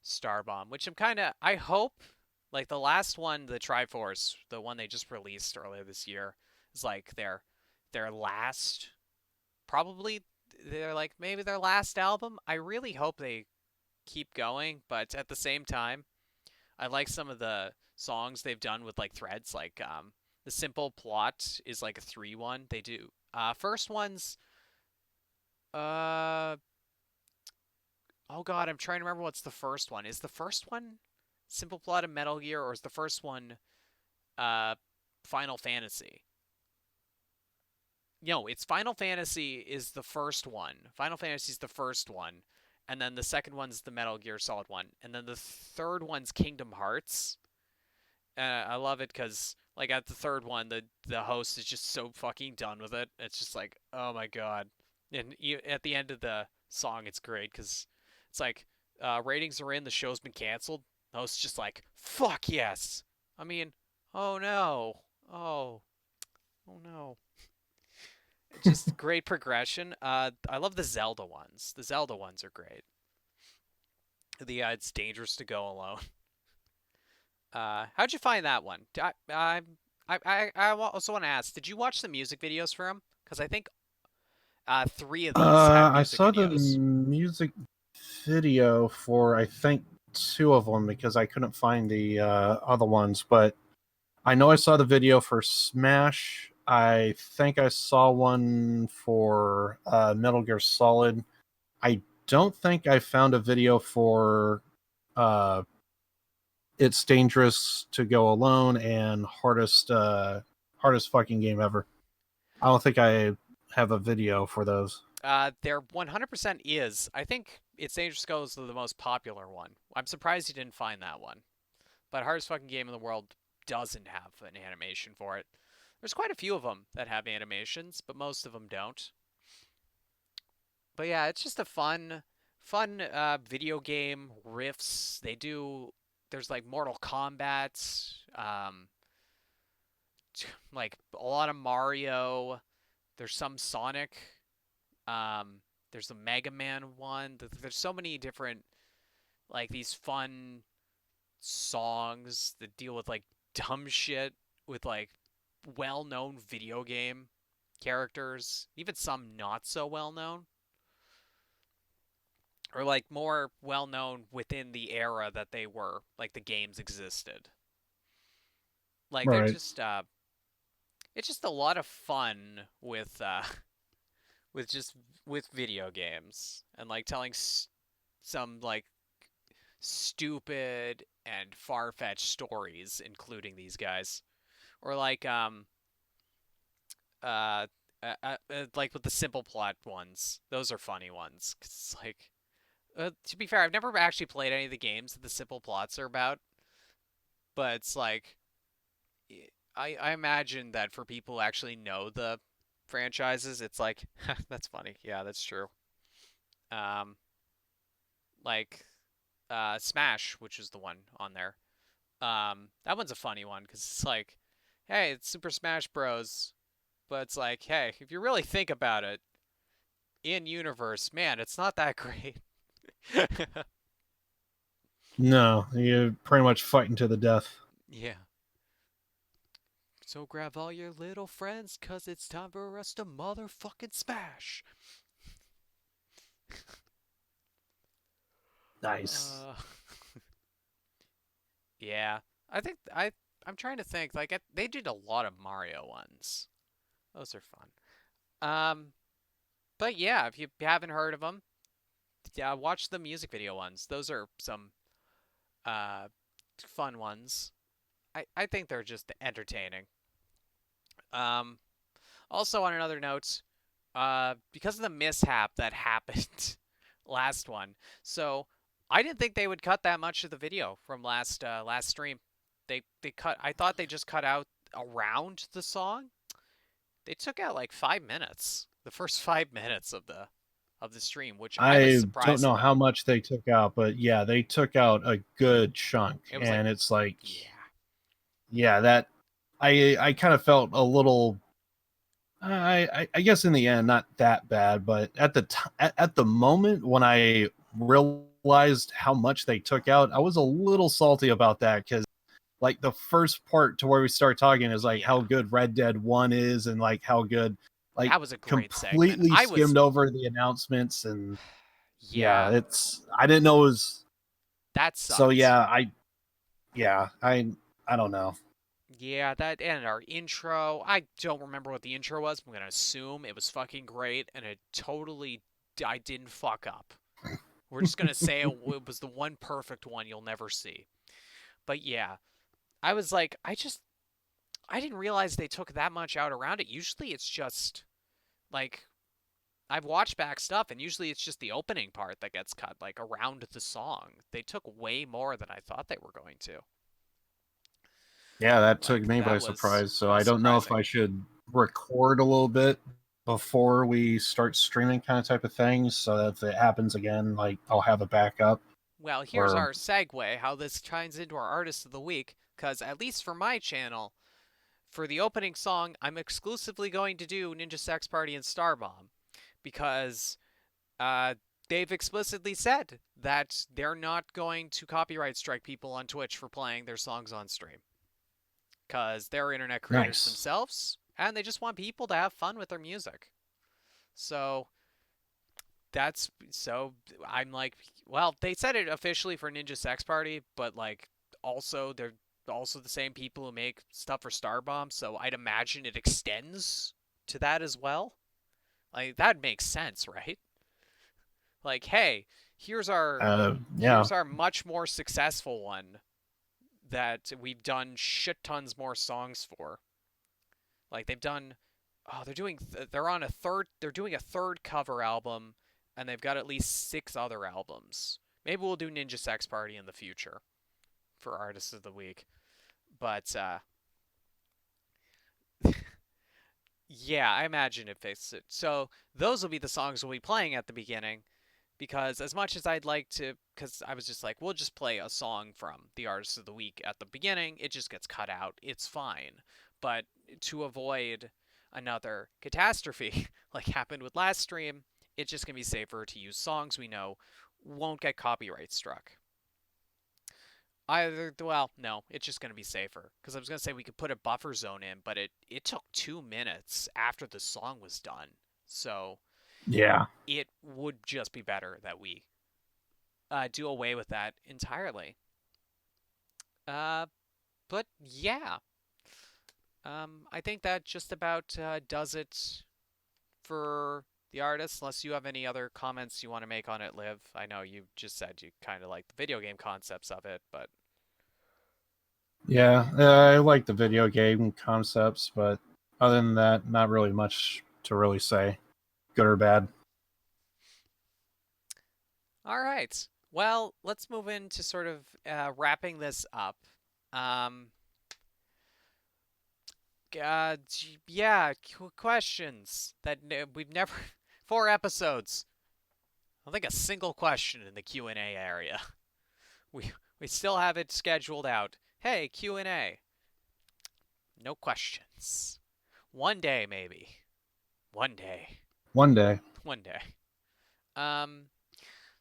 Starbomb, which I hope Like the last one, the Triforce, the one they just released earlier this year, is like their last, probably they're like maybe their last album. I really hope they keep going, but at the same time, I like some of the songs they've done with like threads. Like the Simple Plot is like a 3-1. They do first one's oh god, I'm trying to remember what's the first one. Is the first one Simple Plot of Metal Gear, or is the first one Final Fantasy? No, it's Final Fantasy is the first one. Final Fantasy is the first one, and then the second one's the Metal Gear Solid one, and then the third one's Kingdom Hearts. I love it because like at the third one, the host is just so fucking done with it. It's just like, oh my god. And at the end of the song, it's great because it's like ratings are in, the show's been canceled. The host's just like, fuck yes. I mean, oh no, oh no. Just great progression. I love the Zelda ones. The Zelda ones are great. It's dangerous to go alone. How'd you find that one? I also want to ask, did you watch the music videos for him? Because I think 3 of these have I music saw videos. the music video for I think 2 of them because I couldn't find the other ones, but I know I saw the video for Smash. I think I saw one for Metal Gear Solid. I don't think I found a video for It's Dangerous to Go Alone and hardest fucking game ever. I don't think I have a video for those. There 100% is. I think It's Dangerous to Go is the most popular one. I'm surprised you didn't find that one. But hardest fucking game in the world doesn't have an animation for it. There's quite a few of them that have animations, but most of them don't. But yeah, it's just a fun video game. Riffs. There's like Mortal Kombat, like a lot of Mario. There's some Sonic. There's the Mega Man one. There's so many different, like, these fun songs that deal with like dumb shit with like well-known video game characters, even some not so well-known, or like more well-known within the era that they were, like the games existed. Like they're Right. just it's just a lot of fun with with video games and like telling some like stupid and far-fetched stories, including these guys, or like like with the Simple Plot ones. Those are funny ones. 'Cause it's like, to be fair, I've never actually played any of the games that the Simple Plots are about, but it's like, I imagine that for people who actually know the franchises, it's like, that's funny. Yeah, that's true. Like Smash, which is the one on there. That one's a funny one because it's like, hey, it's Super Smash Bros. But it's like, hey, if you really think about it, in universe, man, it's not that great. No, you're pretty much fighting to the death. Yeah. So grab all your little friends, cause it's time for us to motherfucking smash. Nice. Yeah, I think I'm trying to think. Like they did a lot of Mario ones. Those are fun. But yeah, if you haven't heard of them, yeah, watch the music video ones. Those are some fun ones. I think they're just entertaining. Also on another note, because of the mishap that happened last one, so I didn't think they would cut that much of the video from last stream. They cut. I thought they just cut out around the song. They took out like 5 minutes, the first 5 minutes of the stream, which I was I surprised don't know about. how much they took out, but yeah, they took out a good chunk, It was and like, it's like, yeah, that I kind of felt a little. I guess in the end, not that bad, but at the at the moment when I realized how much they took out, I was a little salty about that because like the first part to where we start talking is like how good Red Dead 1 is, and like how good, like, that was a great completely segment. skimmed over the announcements, and Yeah. it's, I didn't know it was, that sucked. so yeah, I don't know. Yeah, that and our intro. I don't remember what the intro was. I'm gonna assume it was fucking great, and I didn't fuck up. We're just gonna say it was the one perfect one you'll never see. But yeah, I was like, I didn't realize they took that much out around it. Usually it's just like I've watched back stuff, and usually it's just the opening part that gets cut, like around the song. They took way more than I thought they were going to. Yeah, that took me by surprise. So I don't know if I should record a little bit before we start streaming, kind of type of thing, so that if it happens again, like, I'll have a backup. Well, here's our segue, how this ties into our Artist of the Week, because at least for my channel, for the opening song, I'm exclusively going to do Ninja Sex Party and Starbomb, because they've explicitly said that they're not going to copyright strike people on Twitch for playing their songs on stream. Because they're internet creators themselves, and they just want people to have fun with their music. So I'm like, well, they said it officially for Ninja Sex Party, but like also they're also the same people who make stuff for Starbomb, so I'd imagine it extends to that as well. Like, that makes sense, right? Like, hey, here's our much more successful one that we've done shit tons more songs for. Like, they've done, they're doing a third cover album, and they've got at least 6 other albums. Maybe we'll do Ninja Sex Party in the future for Artist of the Week. But, yeah, I imagine it fits it. So those will be the songs we'll be playing at the beginning, because as much as I'd like to, because I was just like, we'll just play a song from the Artist of the Week at the beginning. It just gets cut out. It's fine. But to avoid another catastrophe like happened with last stream, it's just going to be safer to use songs we know won't get copyright struck. Well, no, it's just going to be safer. Because I was going to say we could put a buffer zone in, but it took 2 minutes after the song was done. So yeah, it would just be better that we do away with that entirely. But yeah, I think that just about does it for the artist, unless you have any other comments you want to make on it, Liv. I know you just said you kind of like the video game concepts of it, but... Yeah, I like the video game concepts, but other than that, not really much to really say, good or bad. All right. Well, let's move into sort of wrapping this up. Yeah, questions that we've never... 4 episodes. I don't think a single question in the Q&A area. We still have it scheduled out. Hey, Q&A. No questions. One day, maybe. One day. One day. One day.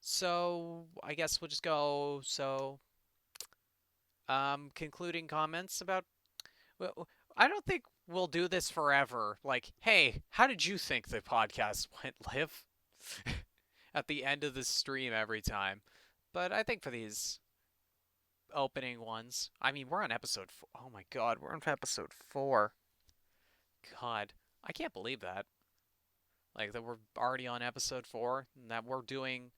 So I guess we'll just go. So, concluding comments about. Well, I don't think we'll do this forever. Like, hey, how did you think the podcast went, Liv? At the end of the stream every time. But I think for these opening ones, I mean, we're on episode 4. Oh my god, we're on episode 4. God, I can't believe that. Like, that we're already on episode 4 and that we're doing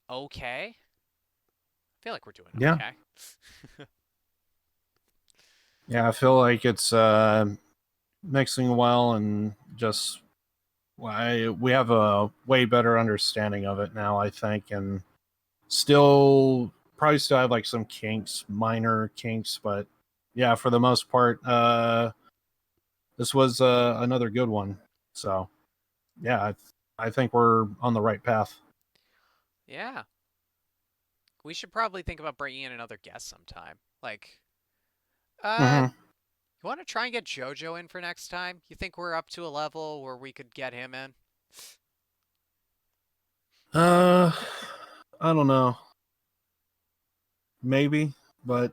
okay. I feel like we're doing okay. Yeah, I feel like it's mixing well, and just we have a way better understanding of it now, I think, and probably still have like some minor kinks, but yeah, for the most part, this was another good one. So yeah, I think we're on the right path. Yeah. We should probably think about bringing in another guest sometime. Like, you want to try and get JoJo in for next time? You think we're up to a level where we could get him in? I don't know. Maybe, but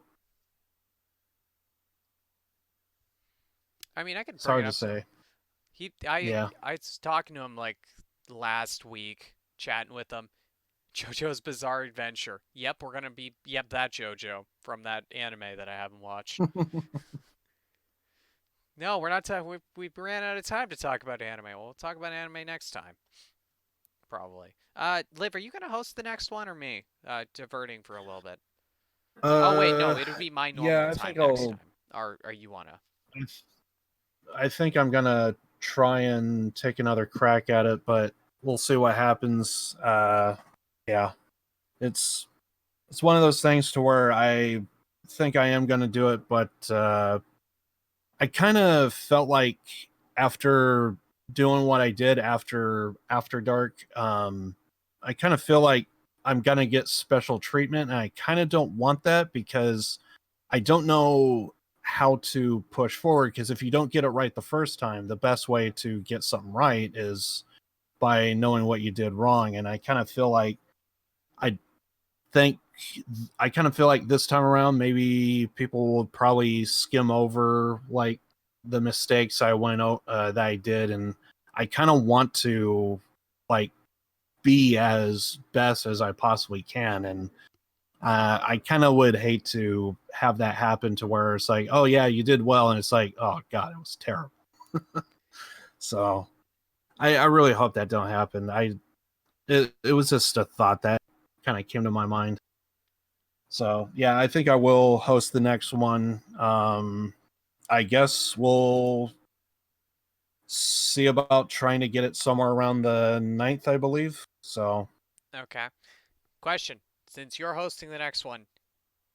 I mean, I could It's bring hard it to up. say. I Yeah. was talking to him like last week, chatting with him. JoJo's Bizarre Adventure. Yep, we're gonna be that JoJo from that anime that I haven't watched. No, we're not talking. We ran out of time to talk about anime. We'll talk about anime next time, probably. Liv, are you gonna host the next one or me? Diverting for a little bit. Oh wait, no, it would be my normal Yeah, I time think next I'll. time. Or you wanna? I think I'm gonna try and take another crack at it, but we'll see what happens. Yeah, it's one of those things to where I think I am gonna do it, but I kind of felt like after doing what I did after dark, I kind of feel like I'm gonna get special treatment, and I kind of don't want that because I don't know how to push forward. Because if you don't get it right the first time, the best way to get something right is by knowing what you did wrong. And I kind of feel like I think I kind of feel like this time around, maybe people will probably skim over like the mistakes that I did, and I kind of want to like be as best as I possibly can, and I kind of would hate to have that happen to where it's like, oh yeah, you did well, and it's like, oh god, it was terrible. So I really hope that don't happen. It was just a thought that kind of came to my mind. So yeah, I think I will host the next one. I guess we'll see about trying to get it somewhere around the 9th, I believe. So Okay. Question: since you're hosting the next one,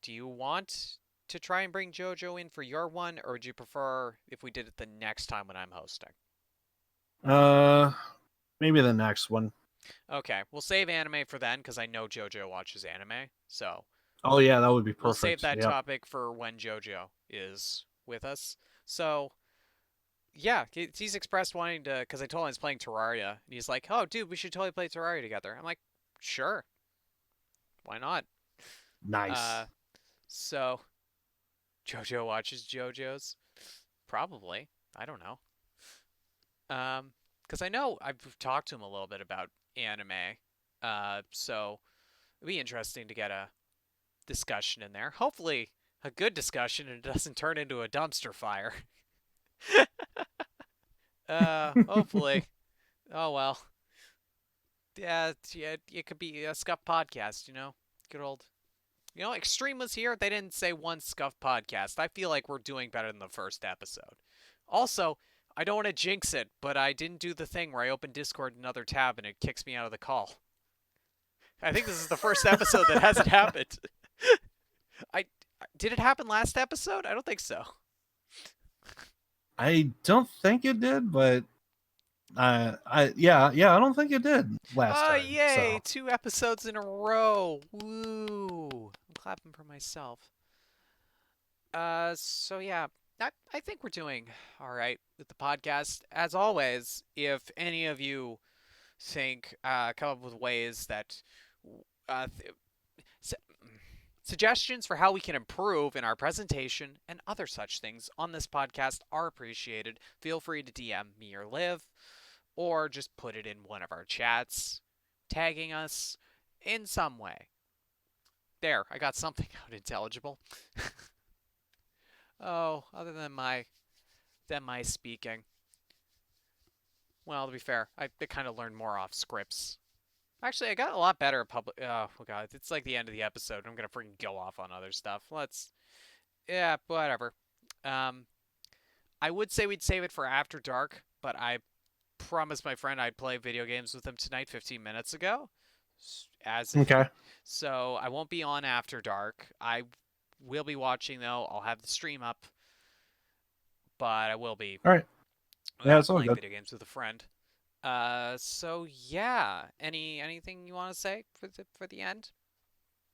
do you want to try and bring JoJo in for your one, or would you prefer if we did it the next time when I'm hosting? maybe the next one. Okay, we'll save anime for then because I know JoJo watches anime. So Oh yeah, that would be we'll save perfect. that Yep. topic for when JoJo is with us. So yeah, he's expressed wanting to, because I told him he's playing Terraria, and he's like, "Oh, dude, we should totally play Terraria together." I'm like, "Sure, why not?" Nice. So JoJo watches JoJo's, probably. I don't know. Because I know I've talked to him a little bit about anime. So it'd be interesting to get a discussion in there. Hopefully, a good discussion and it doesn't turn into a dumpster fire. Hopefully. Oh well. Yeah, it could be a scuff podcast, you know? Good old. You know, Extreme was here. They didn't say one scuff podcast. I feel like we're doing better than the first episode. Also, I don't want to jinx it, but I didn't do the thing where I open Discord another tab and it kicks me out of the call. I think this is the first episode that hasn't happened. I did it happen last episode? I don't think so. I don't think it did, but I don't think it did last Oh, time. yay! So. 2 episodes in a row. Woo! I'm clapping for myself. So yeah, I think we're doing all right with the podcast. As always, if any of you think come up with ways that su- suggestions for how we can improve in our presentation and other such things on this podcast are appreciated. Feel free to DM me or Liv, or just put it in one of our chats, tagging us in some way. There, I got something out intelligible. Oh, other than my speaking. Well, to be fair, I kind of learned more off scripts. Actually, I got a lot better at public. Oh god, it's like the end of the episode. I'm gonna freaking go off on other stuff. Yeah, whatever. I would say we'd save it for after dark, but I promised my friend I'd play video games with him tonight 15 minutes ago. Okay. So I won't be on after dark. I will be watching though. I'll have the stream up, but I will be. All right. Yeah, it's all playing good. video games with a friend. So yeah. Anything you want to say for the end,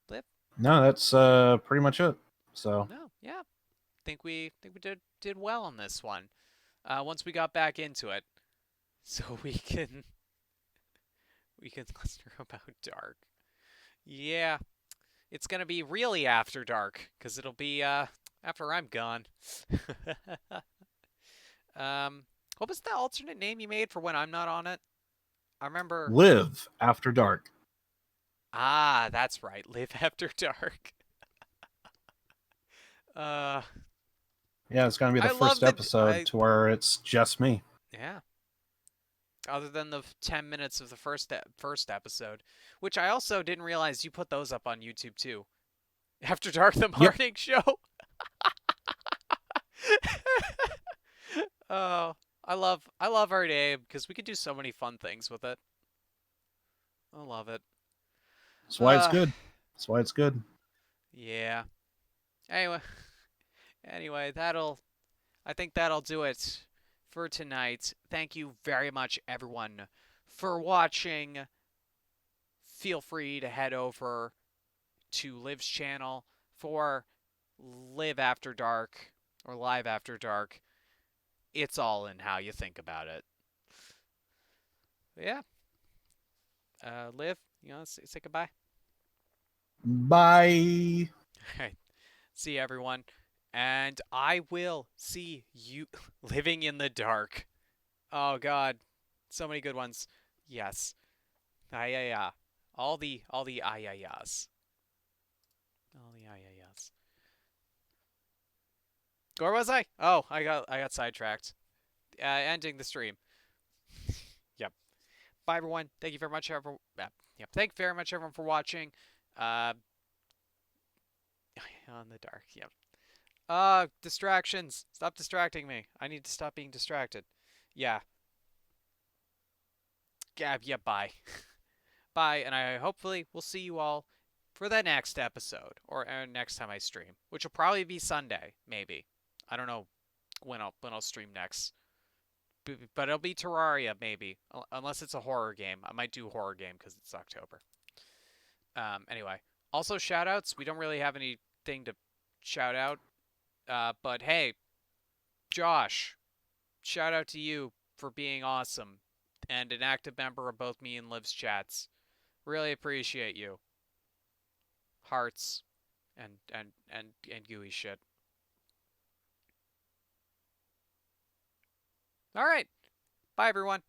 Lip? No, that's pretty much it. So. No, yeah. Think we did well on this one. Once we got back into it, so we can listen about dark. Yeah, it's gonna be really after dark because it'll be after I'm gone. the alternate name you made for when I'm not on it? I remember. Live After Dark. Ah, that's right. Live After Dark. Yeah, it's gonna be the I love first episode to where it's just me. Yeah. Other than the 10 minutes of the first episode, which I also didn't realize you put those up on YouTube too. After Dark, the morning show. Oh, I love our name because we could do so many fun things with it. I love it. That's why it's good. That's why it's good. Yeah. Anyway, I think that'll do it for tonight. Thank you very much, everyone, for watching. Feel free to head over to Liv's channel for Live After Dark or Live After Dark. It's all in how you think about it. But yeah. Liv, you want to say goodbye? Bye. All right. See you, everyone. And I will see you living in the dark. Oh, God. So many good ones. Yes. Ah. All the ah-ya-yas. All the ah-ya-yas. Where was I? Oh, I got sidetracked. Ending the stream. Yep. Bye, everyone. Thank you very much, everyone. Yep. Thank you very much, everyone, for watching. On the dark. Yep. Distractions. Stop distracting me. I need to stop being distracted. Yeah. Yeah, bye. Bye, and I hopefully will see you all for the next episode, or next time I stream, which will probably be Sunday, maybe. I don't know when I'll stream next. But it'll be Terraria, maybe. Unless it's a horror game. I might do a horror game because it's October. Anyway. Also, shoutouts. We don't really have anything to shout out. But hey, Josh, shout out to you for being awesome and an active member of both me and Liv's chats. Really appreciate you. Hearts and gooey shit. All right. Bye, everyone.